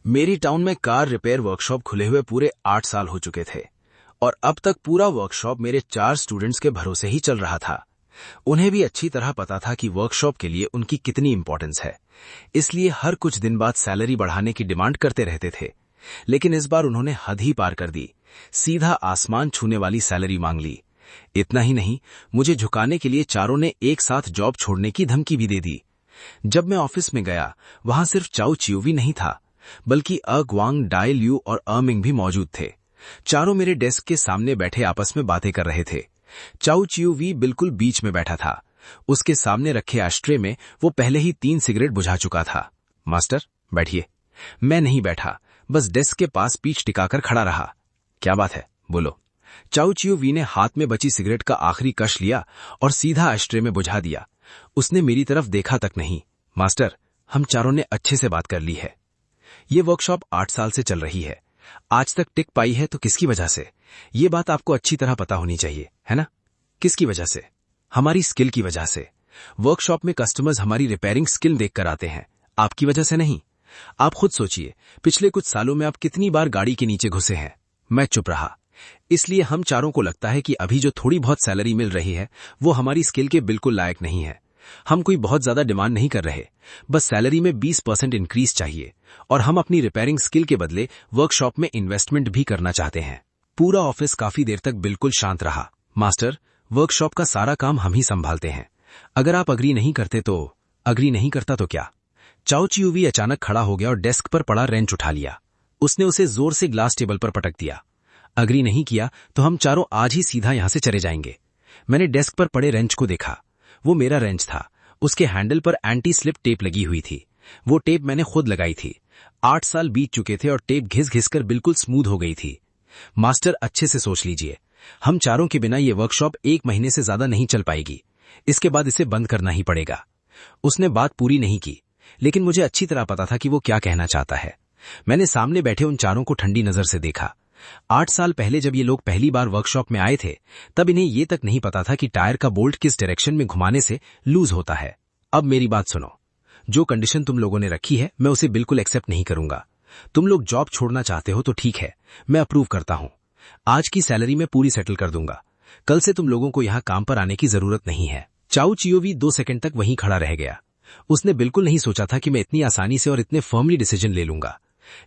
मेरी टाउन में car repair workshop खुले हुए पूरे 8 साल हो चुके थे और अब तक पूरा वर्कशॉप मेरे 4 स्टूडेंट्स के भरोसे ही चल रहा था। उन्हें भी अच्छी तरह पता था कि वर्कशॉप के लिए उनकी कितनी इंपॉर्टेंस है, इसलिए हर कुछ दिन बाद सैलरी बढ़ाने की डिमांड करते रहते थे। लेकिन इस बार उन्होंने हद ही पार कर दी, सीधा आसमान छूने वाली सैलरी मांग ली। इतना ही नहीं, मुझे झुकाने के लिए चारों ने एक साथ जॉब छोड़ने की धमकी भी दे दी। जब मैं ऑफिस में गया, वहां सिर्फ चाउ चियोवी नहीं था, बल्कि ग्वांग, डाई ल्यू और मिंग भी मौजूद थे। चारों मेरे डेस्क के सामने बैठे आपस में बातें कर रहे थे। चाउ चियोवी बिल्कुल बीच में बैठा था। उसके सामने रखे एस्ट्रे में वो पहले ही 3 सिगरेट बुझा चुका था। मास्टर, बैठिए। मैं नहीं बैठा, बस डेस्क के पास पीठ टिकाकर खड़ा रहा। क्या बात है, बोलो। चाउ चियोवी ने हाथ में बची सिगरेट का आखिरी कश लिया और सीधा एस्ट्रे में बुझा दिया। उसने मेरी तरफ देखा तक नहीं। मास्टर, हम चारों ने अच्छे से बात कर ली है। ये वर्कशॉप 8 साल से चल रही है, आज तक टिक पाई है तो किसकी वजह से? ये बात आपको अच्छी तरह पता होनी चाहिए, है ना? किसकी वजह से? हमारी स्किल की वजह से। वर्कशॉप में कस्टमर्स हमारी रिपेयरिंग स्किल देखकर आते हैं, आपकी वजह से नहीं। आप खुद सोचिए, पिछले कुछ सालों में आप कितनी बार गाड़ी के नीचे घुसे हैं। मैं चुप रहा। इसलिए हम चारों को लगता है कि अभी जो थोड़ी बहुत सैलरी मिल रही है वो हमारी स्किल के बिल्कुल लायक नहीं है। हम कोई बहुत ज्यादा डिमांड नहीं कर रहे, बस सैलरी में 20% इंक्रीज चाहिए और हम अपनी रिपेयरिंग स्किल के बदले वर्कशॉप में इन्वेस्टमेंट भी करना चाहते हैं। पूरा ऑफिस काफी देर तक बिल्कुल शांत रहा। मास्टर, वर्कशॉप का सारा काम हम ही संभालते हैं, अगर आप अग्री नहीं करते तो? अग्री नहीं करता तो क्या? चाउ चियोवी अचानक खड़ा हो गया और डेस्क पर पड़ा रेंच उठा लिया। उसने उसे जोर से ग्लास टेबल पर पटक दिया। अग्री नहीं किया तो हम चारों आज ही सीधा यहां से चले जाएंगे। मैंने डेस्क पर पड़े रेंच को देखा। वो मेरा रेंच था। उसके हैंडल पर एंटी स्लिप टेप लगी हुई थी। वो टेप मैंने खुद लगाई थी। 8 साल बीत चुके थे और टेप घिस घिस कर बिल्कुल स्मूथ हो गई थी। मास्टर, अच्छे से सोच लीजिए, हम चारों के बिना ये वर्कशॉप 1 महीने से ज्यादा नहीं चल पाएगी। इसके बाद इसे बंद करना ही पड़ेगा। उसने बात पूरी नहीं की, लेकिन मुझे अच्छी तरह पता था कि वो क्या कहना चाहता है। मैंने सामने बैठे उन चारों को ठंडी नजर से देखा। 8 साल पहले जब ये लोग पहली बार वर्कशॉप में आए थे, तब इन्हें ये तक नहीं पता था कि टायर का बोल्ट किस डायरेक्शन में घुमाने से लूज होता है। अब मेरी बात सुनो, जो कंडीशन तुम लोगों ने रखी है मैं उसे बिल्कुल एक्सेप्ट नहीं करूंगा। तुम लोग जॉब छोड़ना चाहते हो तो ठीक है, मैं अप्रूव करता हूं। आज की सैलरी मैं पूरी सेटल कर दूंगा। कल से तुम लोगों को यहां काम पर आने की जरूरत नहीं है। चाउ चियोवी 2 सेकंड तक वहीं खड़ा रह गया। उसने बिल्कुल नहीं सोचा था कि मैं इतनी आसानी से और इतने फर्मली डिसीजन ले लूंगा,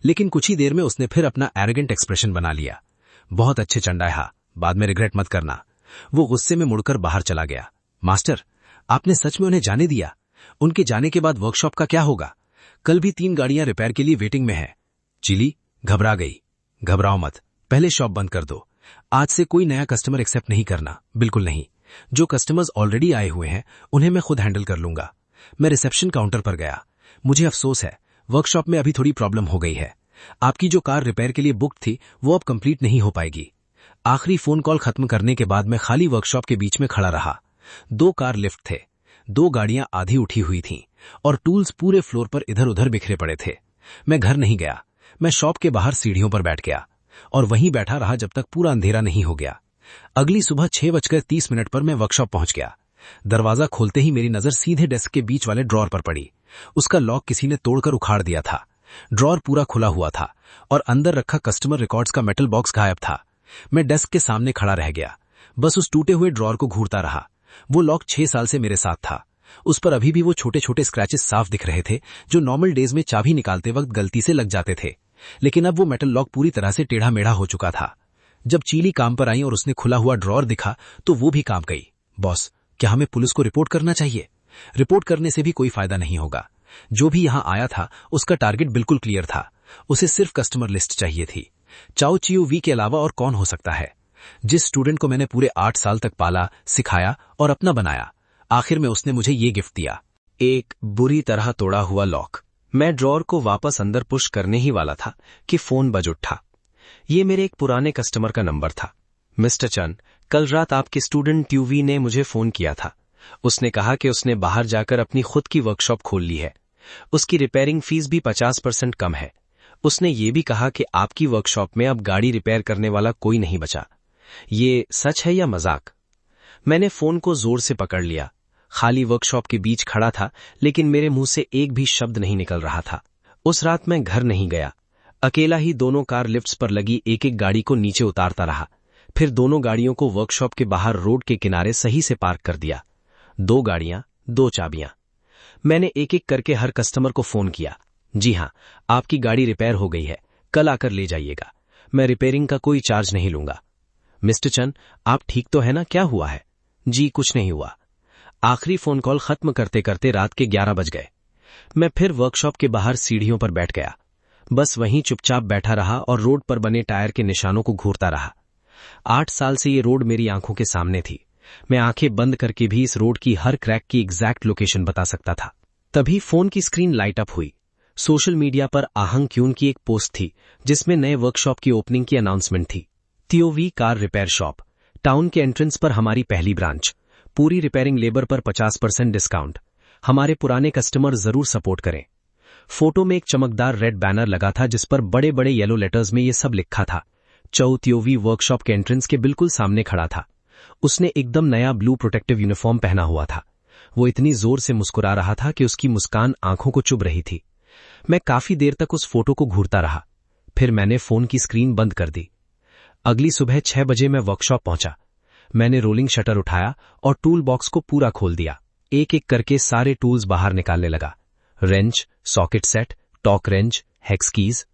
लेकिन कुछ ही देर में उसने फिर अपना एरोगेंट एक्सप्रेशन बना लिया। बहुत अच्छे चंडाया, बाद में रिग्रेट मत करना। वो गुस्से में मुड़कर बाहर चला गया। मास्टर, आपने सच में उन्हें जाने दिया? उनके जाने के बाद वर्कशॉप का क्या होगा? कल भी 3 गाड़ियां रिपेयर के लिए वेटिंग में है। चिली घबरा गई। घबराओ मत, पहले शॉप बंद कर दो। आज से कोई नया कस्टमर एक्सेप्ट नहीं करना, बिल्कुल नहीं। जो कस्टमर्स ऑलरेडी आए हुए हैं उन्हें मैं खुद हैंडल कर लूंगा। मैं रिसेप्शन काउंटर पर गया। मुझे अफसोस है, वर्कशॉप में अभी थोड़ी प्रॉब्लम हो गई है। आपकी जो कार रिपेयर के लिए बुक थी वो अब कंप्लीट नहीं हो पाएगी। आखिरी फोन कॉल खत्म करने के बाद मैं खाली वर्कशॉप के बीच में खड़ा रहा। 2 कार लिफ्ट थे, 2 गाड़ियां आधी उठी हुई थीं और टूल्स पूरे फ्लोर पर इधर उधर बिखरे पड़े थे। मैं घर नहीं गया, मैं शॉप के बाहर सीढ़ियों पर बैठ गया और वहीं बैठा रहा जब तक पूरा अंधेरा नहीं हो गया। अगली सुबह 6:30 पर मैं वर्कशॉप पहुंच गया। दरवाजा खोलते ही मेरी नजर सीधे डेस्क के बीच वाले ड्रॉर पर पड़ी। उसका लॉक किसी ने तोड़कर उखाड़ दिया था। ड्रॉर पूरा खुला हुआ था और अंदर रखा कस्टमर रिकॉर्ड्स का मेटल बॉक्स गायब था। मैं डेस्क के सामने खड़ा रह गया, बस उस टूटे हुए ड्रॉर को घूरता रहा। वो लॉक 6 साल से मेरे साथ था। उस पर अभी भी वो छोटे छोटे स्क्रैचेस साफ दिख रहे थे जो नॉर्मल डेज में चाबी निकालते वक्त गलती से लग जाते थे, लेकिन अब वो मेटल लॉक पूरी तरह से टेढ़ा मेढ़ा हो चुका था। जब चीली काम पर आई और उसने खुला हुआ ड्रॉर दिखा तो वो भी कांप गई। बॉस, क्या हमें पुलिस को रिपोर्ट करना चाहिए? रिपोर्ट करने से भी कोई फायदा नहीं होगा। जो भी यहां आया था उसका टारगेट बिल्कुल क्लियर था। उसे सिर्फ कस्टमर लिस्ट चाहिए थी। चाउ चियोवी के अलावा और कौन हो सकता है? जिस स्टूडेंट को मैंने पूरे 8 साल तक पाला, सिखाया और अपना बनाया, आखिर में उसने मुझे ये गिफ्ट दिया, एक बुरी तरह तोड़ा हुआ लॉक। मैं ड्रॉर को वापस अंदर पुश करने ही वाला था कि फोन बज उठा। ये मेरे एक पुराने कस्टमर का नंबर था। मिस्टर चन, कल रात आपके स्टूडेंट ट्यूवी ने मुझे फोन किया था। उसने कहा कि उसने बाहर जाकर अपनी खुद की वर्कशॉप खोल ली है। उसकी रिपेयरिंग फीस भी 50% कम है। उसने ये भी कहा कि आपकी वर्कशॉप में अब गाड़ी रिपेयर करने वाला कोई नहीं बचा। ये सच है या मजाक? मैंने फोन को जोर से पकड़ लिया। खाली वर्कशॉप के बीच खड़ा था, लेकिन मेरे मुंह से एक भी शब्द नहीं निकल रहा था। उस रात मैं घर नहीं गया। अकेला ही दोनों कार लिफ्ट्स पर लगी एक एक गाड़ी को नीचे उतारता रहा। फिर दोनों गाड़ियों को वर्कशॉप के बाहर रोड के किनारे सही से पार्क कर दिया। 2 गाड़ियां, 2 चाबियां। मैंने एक एक करके हर कस्टमर को फोन किया। जी हां, आपकी गाड़ी रिपेयर हो गई है, कल आकर ले जाइएगा। मैं रिपेयरिंग का कोई चार्ज नहीं लूंगा। मिस्टर चंद, आप ठीक तो है ना? क्या हुआ है? जी कुछ नहीं हुआ। आखिरी फोन कॉल खत्म करते करते रात के 11 बज गए। मैं फिर वर्कशॉप के बाहर सीढ़ियों पर बैठ गया। बस वहीं चुपचाप बैठा रहा और रोड पर बने टायर के निशानों को घूरता रहा। 8 साल से ये रोड मेरी आंखों के सामने थी। मैं आंखें बंद करके भी इस रोड की हर क्रैक की एग्जैक्ट लोकेशन बता सकता था। तभी फोन की स्क्रीन लाइट अप हुई। सोशल मीडिया पर आहंग क्यून की एक पोस्ट थी जिसमें नए वर्कशॉप की ओपनिंग की अनाउंसमेंट थी। त्योवी कार रिपेयर शॉप, टाउन के एंट्रेंस पर हमारी पहली ब्रांच। पूरी रिपेयरिंग लेबर पर 50% डिस्काउंट। हमारे पुराने कस्टमर जरूर सपोर्ट करें। फोटो में एक चमकदार रेड बैनर लगा था जिस पर बड़े बड़े येलो लेटर्स में यह सब लिखा था। चौ त्योवी वर्कशॉप के एंट्रेंस के बिल्कुल सामने खड़ा था। उसने एकदम नया ब्लू प्रोटेक्टिव यूनिफॉर्म पहना हुआ था। वो इतनी जोर से मुस्कुरा रहा था कि उसकी मुस्कान आंखों को चुभ रही थी। मैं काफी देर तक उस फोटो को घूरता रहा। फिर मैंने फोन की स्क्रीन बंद कर दी। अगली सुबह 6 बजे मैं वर्कशॉप पहुंचा। मैंने रोलिंग शटर उठाया और टूल बॉक्स को पूरा खोल दिया। एक एक करके सारे टूल्स बाहर निकालने लगा। Wrench, socket set, torque wrench, hex keys,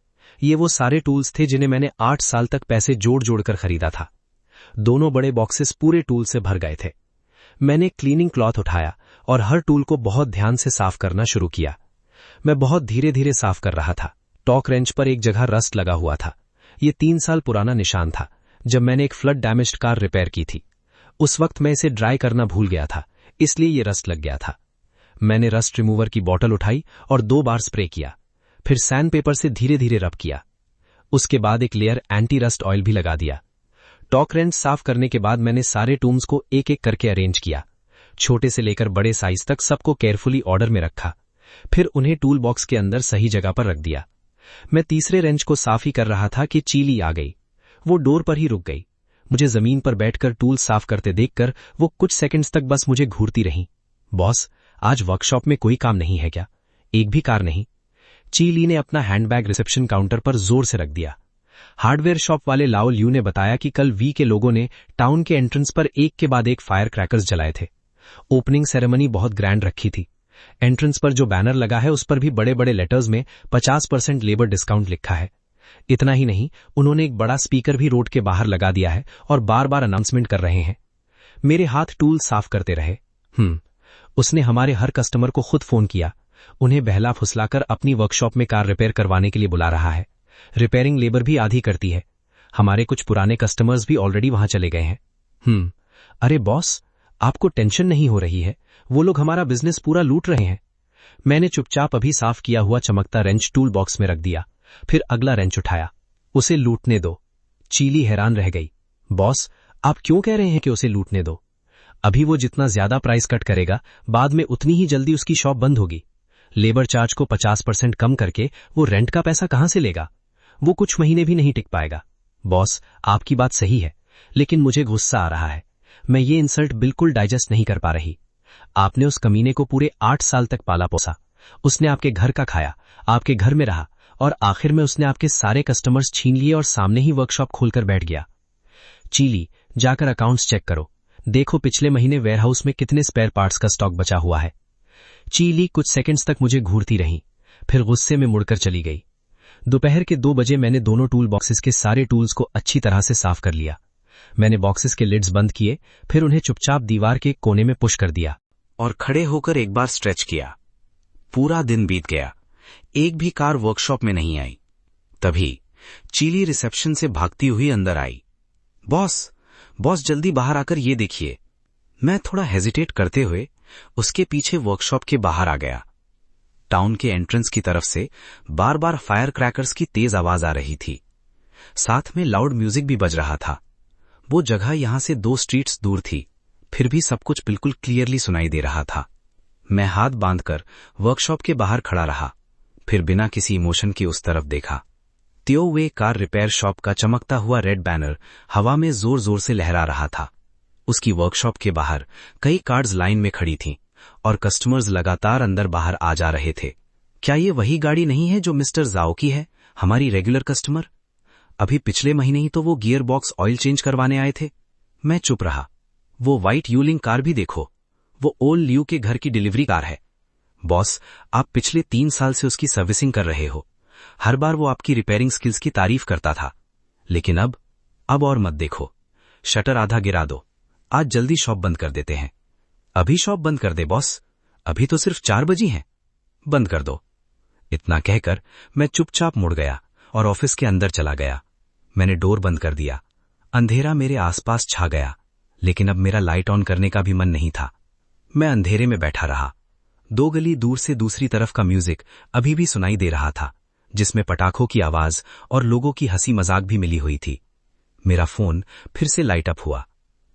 ये वो सारे टूल्स थे जिन्हें मैंने 8 साल तक पैसे जोड़ जोड़कर खरीदा था। दोनों बड़े बॉक्सेस पूरे टूल से भर गए थे। मैंने क्लीनिंग क्लॉथ उठाया और हर टूल को बहुत ध्यान से साफ करना शुरू किया। मैं बहुत धीरे धीरे साफ कर रहा था। टॉक रेंच पर एक जगह रस्ट लगा हुआ था। ये 3 साल पुराना निशान था, जब मैंने एक फ्लड डैमेज्ड कार रिपेयर की थी। उस वक्त मैं इसे ड्राई करना भूल गया था, इसलिए ये रस्ट लग गया था। मैंने रस्ट रिमूवर की बोतल उठाई और 2 बार स्प्रे किया। फिर सैंड पेपर से धीरे धीरे रब किया। उसके बाद एक लेयर एंटी रस्ट ऑयल भी लगा दिया। टॉक रेंच साफ करने के बाद मैंने सारे टूल्स को एक एक करके अरेंज किया। छोटे से लेकर बड़े साइज तक सबको केयरफुली ऑर्डर में रखा। फिर उन्हें टूल बॉक्स के अंदर सही जगह पर रख दिया। मैं तीसरे रेंच को साफ ही कर रहा था कि चीली आ गई। वो डोर पर ही रुक गई। मुझे जमीन पर बैठकर टूल साफ करते देखकर वो कुछ सेकंड्स तक बस मुझे घूरती रही। बॉस, आज वर्कशॉप में कोई काम नहीं है क्या? एक भी कार नहीं? चीली ने अपना हैंडबैग रिसेप्शन काउंटर पर जोर से रख दिया। हार्डवेयर शॉप वाले लाओ ल्यू ने बताया कि कल वी के लोगों ने टाउन के एंट्रेंस पर एक के बाद एक फायर क्रैकर्स जलाए थे। ओपनिंग सेरेमनी बहुत ग्रैंड रखी थी। एंट्रेंस पर जो बैनर लगा है उस पर भी बड़े बड़े लेटर्स में 50% लेबर डिस्काउंट लिखा है। इतना ही नहीं, उन्होंने एक बड़ा स्पीकर भी रोड के बाहर लगा दिया है और बार बार अनाउंसमेंट कर रहे हैं। मेरे हाथ टूल साफ करते रहे। उसने हमारे हर कस्टमर को खुद फोन किया। उन्हें बहला फुसलाकर अपनी वर्कशॉप में कार रिपेयर करवाने के लिए बुला रहा है। रिपेयरिंग लेबर भी आधी करती है। हमारे कुछ पुराने कस्टमर्स भी ऑलरेडी वहां चले गए हैं। अरे बॉस, आपको टेंशन नहीं हो रही है? वो लोग हमारा बिजनेस पूरा लूट रहे हैं। मैंने चुपचाप अभी साफ किया हुआ चमकता रेंच टूल बॉक्स में रख दिया। फिर अगला रेंच उठाया। उसे लूटने दो। चीली हैरान रह गई। बॉस, आप क्यों कह रहे हैं कि उसे लूटने दो? अभी वो जितना ज्यादा प्राइस कट करेगा, बाद में उतनी ही जल्दी उसकी शॉप बंद होगी। लेबर चार्ज को 50% कम करके वो रेंट का पैसा कहां से लेगा? वो कुछ महीने भी नहीं टिक पाएगा। बॉस, आपकी बात सही है, लेकिन मुझे गुस्सा आ रहा है। मैं ये इंसल्ट बिल्कुल डाइजेस्ट नहीं कर पा रही। आपने उस कमीने को पूरे 8 साल तक पाला पोसा। उसने आपके घर का खाया, आपके घर में रहा और आखिर में उसने आपके सारे कस्टमर्स छीन लिए और सामने ही वर्कशॉप खोलकर बैठ गया। चीली, जाकर अकाउंट्स चेक करो। देखो पिछले महीने वेयरहाउस में कितने स्पेयर पार्ट्स का स्टॉक बचा हुआ है। चीली कुछ सेकंड्स तक मुझे घूरती रही, फिर गुस्से में मुड़कर चली गई। दोपहर के 2 बजे मैंने दोनों टूल बॉक्सेस के सारे टूल्स को अच्छी तरह से साफ कर लिया। मैंने बॉक्सेस के लिड्स बंद किए, फिर उन्हें चुपचाप दीवार के कोने में पुश कर दिया और खड़े होकर एक बार स्ट्रेच किया। पूरा दिन बीत गया, एक भी कार वर्कशॉप में नहीं आई। तभी चीली रिसेप्शन से भागती हुई अंदर आई। बॉस, बॉस जल्दी बाहर आकर ये देखिए। मैं थोड़ा हेजिटेट करते हुए उसके पीछे वर्कशॉप के बाहर आ गया। टाउन के एंट्रेंस की तरफ से बार बार फायर क्रैकर्स की तेज आवाज आ रही थी। साथ में लाउड म्यूजिक भी बज रहा था। वो जगह यहां से 2 स्ट्रीट्स दूर थी, फिर भी सब कुछ बिल्कुल क्लियरली सुनाई दे रहा था। मैं हाथ बांधकर वर्कशॉप के बाहर खड़ा रहा, फिर बिना किसी इमोशन के उस तरफ देखा। त्योवे कार रिपेयर शॉप का चमकता हुआ रेड बैनर हवा में जोर जोर से लहरा रहा था। उसकी वर्कशॉप के बाहर कई कार्स लाइन में खड़ी थीं और कस्टमर्स लगातार अंदर बाहर आ जा रहे थे। क्या ये वही गाड़ी नहीं है जो मिस्टर जाओ की है? हमारी रेगुलर कस्टमर? अभी पिछले महीने ही तो वो गियर बॉक्स ऑयल चेंज करवाने आए थे। मैं चुप रहा। वो व्हाइट यूलिंग कार भी देखो, वो ओल्ड ल्यू के घर की डिलीवरी कार है। बॉस, आप पिछले 3 साल से उसकी सर्विसिंग कर रहे हो। हर बार वो आपकी रिपेयरिंग स्किल्स की तारीफ करता था, लेकिन अब और मत देखो। शटर आधा गिरा दो। आज जल्दी शॉप बंद कर देते हैं। अभी शॉप बंद कर दे बॉस, अभी तो सिर्फ 4 बजी हैं। बंद कर दो। इतना कहकर मैं चुपचाप मुड़ गया और ऑफिस के अंदर चला गया। मैंने डोर बंद कर दिया। अंधेरा मेरे आसपास छा गया, लेकिन अब मेरा लाइट ऑन करने का भी मन नहीं था। मैं अंधेरे में बैठा रहा। 2 गली दूर से दूसरी तरफ का म्यूजिक अभी भी सुनाई दे रहा था, जिसमें पटाखों की आवाज और लोगों की हंसी मजाक भी मिली हुई थी। मेरा फोन फिर से लाइट अप हुआ।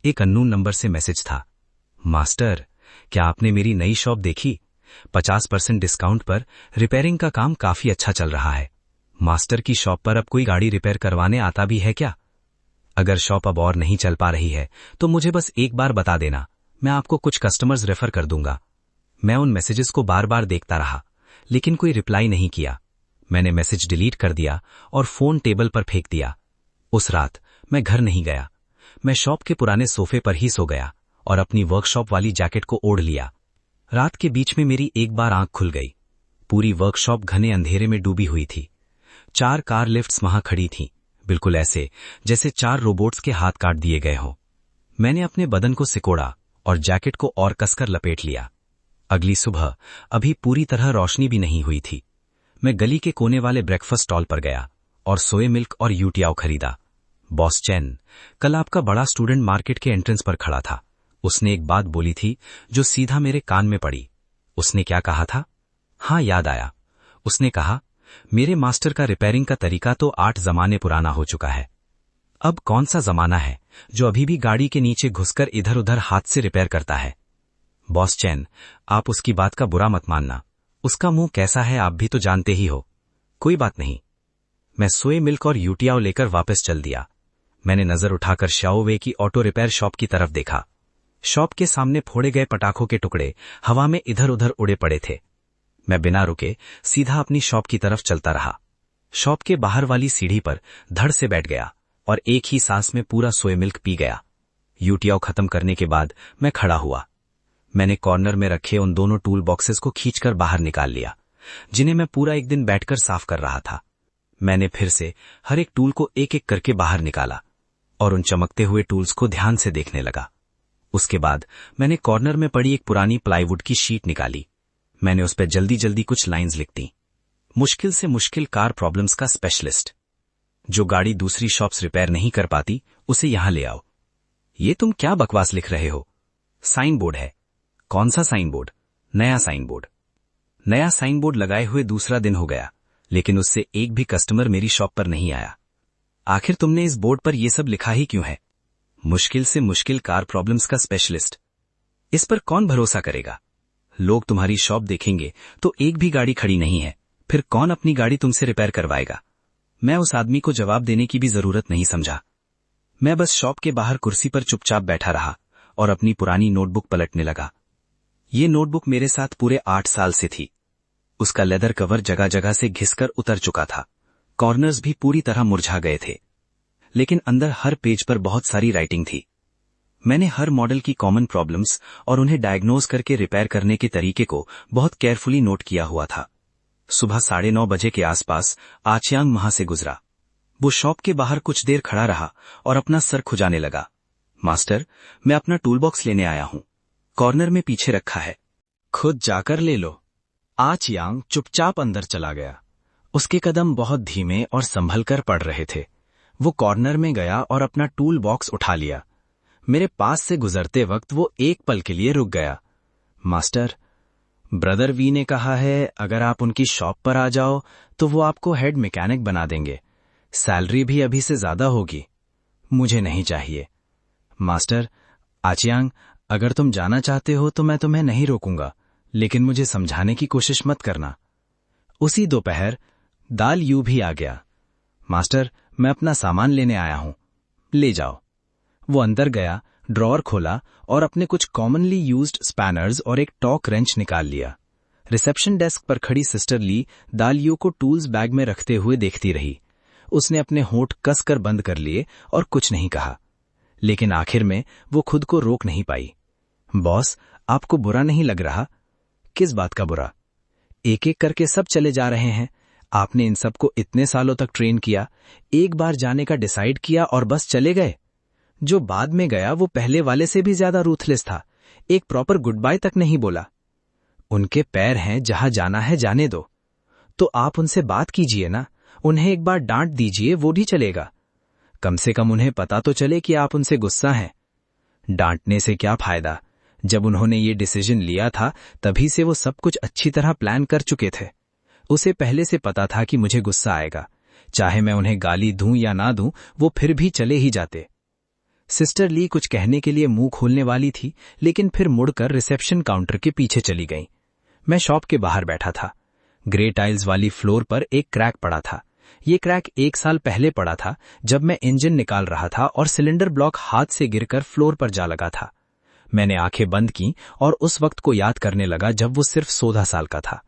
एक अननोन नंबर से मैसेज था। मास्टर, क्या आपने मेरी नई शॉप देखी? 50% डिस्काउंट पर रिपेयरिंग का काम काफी अच्छा चल रहा है। मास्टर की शॉप पर अब कोई गाड़ी रिपेयर करवाने आता भी है क्या? अगर शॉप अब और नहीं चल पा रही है तो मुझे बस एक बार बता देना, मैं आपको कुछ कस्टमर्स रेफर कर दूंगा। मैं उन मैसेजेस को बार बार देखता रहा, लेकिन कोई रिप्लाई नहीं किया। मैंने मैसेज डिलीट कर दिया और फोन टेबल पर फेंक दिया। उस रात मैं घर नहीं गया। मैं शॉप के पुराने सोफे पर ही सो गया और अपनी वर्कशॉप वाली जैकेट को ओढ़ लिया। रात के बीच में मेरी एक बार आंख खुल गई। पूरी वर्कशॉप घने अंधेरे में डूबी हुई थी। 4 कार लिफ्ट्स वहां खड़ी थीं, बिल्कुल ऐसे जैसे 4 रोबोट्स के हाथ काट दिए गए हों। मैंने अपने बदन को सिकोड़ा और जैकेट को और कसकर लपेट लिया। अगली सुबह अभी पूरी तरह रोशनी भी नहीं हुई थी। मैं गली के कोने वाले ब्रेकफास्ट स्टॉल पर गया और सोए मिल्क और यूटियाओ खरीदा। बॉस चैन, कल आपका बड़ा स्टूडेंट मार्केट के एंट्रेंस पर खड़ा था। उसने एक बात बोली थी जो सीधा मेरे कान में पड़ी। उसने क्या कहा था? हाँ, याद आया। उसने कहा, मेरे मास्टर का रिपेयरिंग का तरीका तो 8 जमाने पुराना हो चुका है। अब कौन सा जमाना है जो अभी भी गाड़ी के नीचे घुसकर इधर उधर हाथ से रिपेयर करता है? बॉस चैन, आप उसकी बात का बुरा मत मानना। उसका मुंह कैसा है आप भी तो जानते ही हो। कोई बात नहीं। मैं सोए मिल्क और यूटियाओ लेकर वापस चल दिया। मैंने नजर उठाकर शाओवे की ऑटो रिपेयर शॉप की तरफ देखा। शॉप के सामने फोड़े गए पटाखों के टुकड़े हवा में इधर उधर उड़े पड़े थे। मैं बिना रुके सीधा अपनी शॉप की तरफ चलता रहा। शॉप के बाहर वाली सीढ़ी पर धड़ से बैठ गया और एक ही सांस में पूरा सोए मिल्क पी गया। यूटियाओ खत्म करने के बाद मैं खड़ा हुआ। मैंने कॉर्नर में रखे उन दोनों टूल बॉक्सेस को खींचकर बाहर निकाल लिया, जिन्हें मैं पूरा एक दिन बैठकर साफ कर रहा था। मैंने फिर से हर एक टूल को एक एक करके बाहर निकाला और उन चमकते हुए टूल्स को ध्यान से देखने लगा। उसके बाद मैंने कॉर्नर में पड़ी एक पुरानी प्लाईवुड की शीट निकाली। मैंने उस पर जल्दी जल्दी कुछ लाइंस लिख दी। मुश्किल से मुश्किल कार प्रॉब्लम्स का स्पेशलिस्ट। जो गाड़ी दूसरी शॉप्स रिपेयर नहीं कर पाती, उसे यहां ले आओ। ये तुम क्या बकवास लिख रहे हो? साइन बोर्ड है। कौन सा साइन बोर्ड? नया साइन बोर्ड। नया साइन बोर्ड लगाए हुए दूसरा दिन हो गया, लेकिन उससे एक भी कस्टमर मेरी शॉप पर नहीं आया। आखिर तुमने इस बोर्ड पर यह सब लिखा ही क्यों है? मुश्किल से मुश्किल कार प्रॉब्लम्स का स्पेशलिस्ट। इस पर कौन भरोसा करेगा? लोग तुम्हारी शॉप देखेंगे तो एक भी गाड़ी खड़ी नहीं है, फिर कौन अपनी गाड़ी तुमसे रिपेयर करवाएगा? मैं उस आदमी को जवाब देने की भी जरूरत नहीं समझा। मैं बस शॉप के बाहर कुर्सी पर चुपचाप बैठा रहा और अपनी पुरानी नोटबुक पलटने लगा। ये नोटबुक मेरे साथ पूरे 8 साल से थी। उसका लेदर कवर जगह जगह से घिसकर उतर चुका था। कॉर्नर्स भी पूरी तरह मुरझा गए थे, लेकिन अंदर हर पेज पर बहुत सारी राइटिंग थी। मैंने हर मॉडल की कॉमन प्रॉब्लम्स और उन्हें डायग्नोज करके रिपेयर करने के तरीके को बहुत केयरफुली नोट किया हुआ था। सुबह 9:30 बजे के आसपास आचियांग वहां से गुजरा। वो शॉप के बाहर कुछ देर खड़ा रहा और अपना सर खुजाने लगा। मास्टर, मैं अपना टूल बॉक्स लेने आया हूं। कॉर्नर में पीछे रखा है, खुद जाकर ले लो। आचियांग चुपचाप अंदर चला गया। उसके कदम बहुत धीमे और संभल कर पड़ रहे थे। वो कॉर्नर में गया और अपना टूल बॉक्स उठा लिया। मेरे पास से गुजरते वक्त वो एक पल के लिए रुक गया। मास्टर, ब्रदर वी ने कहा है अगर आप उनकी शॉप पर आ जाओ तो वो आपको हेड मैकेनिक बना देंगे। सैलरी भी अभी से ज्यादा होगी। मुझे नहीं चाहिए। मास्टर, आचियांग, अगर तुम जाना चाहते हो तो मैं तुम्हें नहीं रोकूंगा, लेकिन मुझे समझाने की कोशिश मत करना। उसी दोपहर दाल यू भी आ गया। मास्टर, मैं अपना सामान लेने आया हूं, ले जाओ। वो अंदर गया, ड्रॉअर खोला और अपने कुछ कॉमनली यूज्ड स्पैनर्स और एक टॉक रेंच निकाल लिया। रिसेप्शन डेस्क पर खड़ी सिस्टर ली दालियों को टूल्स बैग में रखते हुए देखती रही। उसने अपने होंठ कसकर बंद कर लिए और कुछ नहीं कहा, लेकिन आखिर में वो खुद को रोक नहीं पाई। बॉस, आपको बुरा नहीं लग रहा? किस बात का बुरा? एक एक करके सब चले जा रहे हैं। आपने इन सबको इतने सालों तक ट्रेन किया, एक बार जाने का डिसाइड किया और बस चले गए। जो बाद में गया वो पहले वाले से भी ज्यादा रूथलेस था, एक प्रॉपर गुड बाय तक नहीं बोला। उनके पैर हैं, जहां जाना है जाने दो। तो आप उनसे बात कीजिए ना, उन्हें एक बार डांट दीजिए, वो भी चलेगा। कम से कम उन्हें पता तो चले कि आप उनसे गुस्सा हैं। डांटने से क्या फायदा? जब उन्होंने ये डिसीजन लिया था तभी से वो सब कुछ अच्छी तरह प्लान कर चुके थे। उसे पहले से पता था कि मुझे गुस्सा आएगा, चाहे मैं उन्हें गाली दूं या ना दूं, वो फिर भी चले ही जाते। सिस्टर ली कुछ कहने के लिए मुंह खोलने वाली थी, लेकिन फिर मुड़कर रिसेप्शन काउंटर के पीछे चली गई। मैं शॉप के बाहर बैठा था। ग्रे टाइल्स वाली फ्लोर पर एक क्रैक पड़ा था। ये क्रैक 1 साल पहले पड़ा था, जब मैं इंजन निकाल रहा था और सिलेंडर ब्लॉक हाथ से गिरकर फ्लोर पर जा लगा था। मैंने आंखें बंद की और उस वक्त को याद करने लगा जब वो सिर्फ 16 साल का था।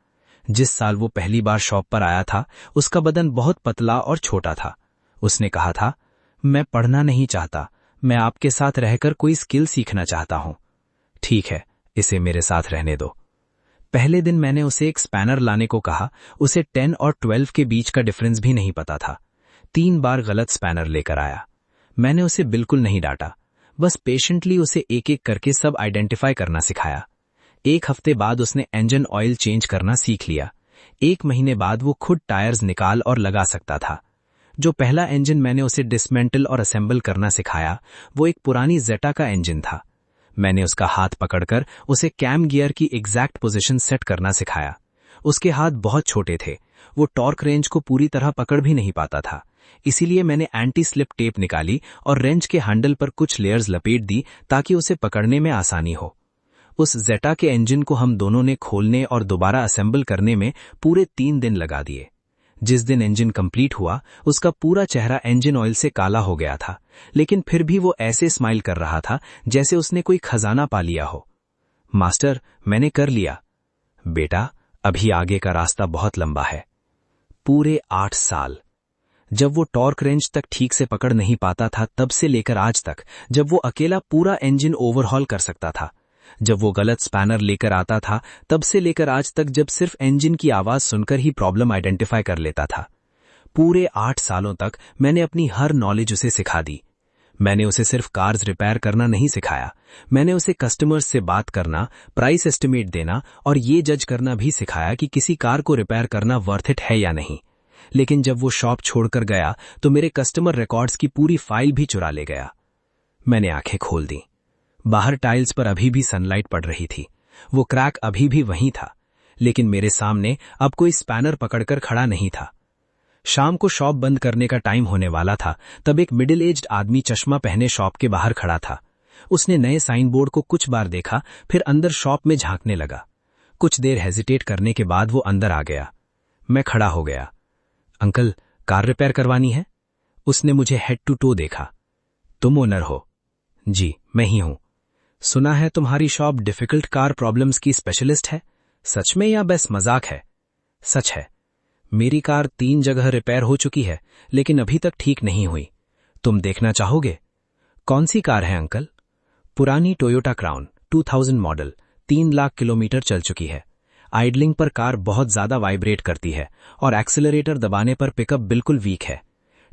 जिस साल वो पहली बार शॉप पर आया था, उसका बदन बहुत पतला और छोटा था। उसने कहा था, मैं पढ़ना नहीं चाहता, मैं आपके साथ रहकर कोई स्किल सीखना चाहता हूं। ठीक है, इसे मेरे साथ रहने दो। पहले दिन मैंने उसे एक स्पैनर लाने को कहा। उसे 10 और 12 के बीच का डिफरेंस भी नहीं पता था। 3 बार गलत स्पैनर लेकर आया। मैंने उसे बिल्कुल नहीं डांटा, बस पेशेंटली उसे एक एक करके सब आइडेंटिफाई करना सिखाया। 1 हफ्ते बाद उसने इंजन ऑयल चेंज करना सीख लिया। 1 महीने बाद वो खुद टायर्स निकाल और लगा सकता था। जो पहला इंजन मैंने उसे डिसमेंटल और असेंबल करना सिखाया, वो एक पुरानी जेटा का इंजन था। मैंने उसका हाथ पकड़कर उसे कैम गियर की एग्जैक्ट पोजीशन सेट करना सिखाया। उसके हाथ बहुत छोटे थे, वो टॉर्क रेंज को पूरी तरह पकड़ भी नहीं पाता था। इसीलिए मैंने एंटी स्लिप टेप निकाली और रेंज के हैंडल पर कुछ लेयर्स लपेट दी ताकि उसे पकड़ने में आसानी हो। उस जेटा के इंजन को हम दोनों ने खोलने और दोबारा असेंबल करने में पूरे 3 दिन लगा दिए। जिस दिन इंजन कंप्लीट हुआ, उसका पूरा चेहरा इंजन ऑयल से काला हो गया था, लेकिन फिर भी वो ऐसे स्माइल कर रहा था जैसे उसने कोई खजाना पा लिया हो। मास्टर, मैंने कर लिया। बेटा, अभी आगे का रास्ता बहुत लंबा है। पूरे 8 साल। जब वो टॉर्क रेंज तक ठीक से पकड़ नहीं पाता था, तब से लेकर आज तक, जब वो अकेला पूरा इंजन ओवरहॉल कर सकता था। जब वो गलत स्पैनर लेकर आता था, तब से लेकर आज तक, जब सिर्फ इंजन की आवाज सुनकर ही प्रॉब्लम आइडेंटिफाई कर लेता था। पूरे 8 सालों तक मैंने अपनी हर नॉलेज उसे सिखा दी। मैंने उसे सिर्फ कार्स रिपेयर करना नहीं सिखाया, मैंने उसे कस्टमर्स से बात करना, प्राइस एस्टिमेट देना और ये जज करना भी सिखाया कि किसी कार को रिपेयर करना वर्थ इट है या नहीं। लेकिन जब वो शॉप छोड़कर गया तो मेरे कस्टमर रिकॉर्ड्स की पूरी फाइल भी चुरा ले गया। मैंने आंखें खोल दी। बाहर टाइल्स पर अभी भी सनलाइट पड़ रही थी। वो क्रैक अभी भी वहीं था, लेकिन मेरे सामने अब कोई स्पैनर पकड़कर खड़ा नहीं था। शाम को शॉप बंद करने का टाइम होने वाला था, तब एक मिडिल एज्ड आदमी चश्मा पहने शॉप के बाहर खड़ा था। उसने नए साइन बोर्ड को कुछ बार देखा, फिर अंदर शॉप में झांकने लगा। कुछ देर हेजिटेट करने के बाद वो अंदर आ गया। मैं खड़ा हो गया। अंकल, कार रिपेयर करवानी है? उसने मुझे हेड टू टो देखा। तुम ओनर हो? जी, मैं ही हूं। सुना है तुम्हारी शॉप डिफिकल्ट कार प्रॉब्लम्स की स्पेशलिस्ट है, सच में या बस मजाक है? सच है। मेरी कार 3 जगह रिपेयर हो चुकी है, लेकिन अभी तक ठीक नहीं हुई। तुम देखना चाहोगे? कौन सी कार है अंकल? पुरानी Toyota crown 2000 model, 3 lakh kilometre चल चुकी है। आइडलिंग पर कार बहुत ज्यादा वाइब्रेट करती है और एक्सेलरेटर दबाने पर पिकअप बिल्कुल वीक है।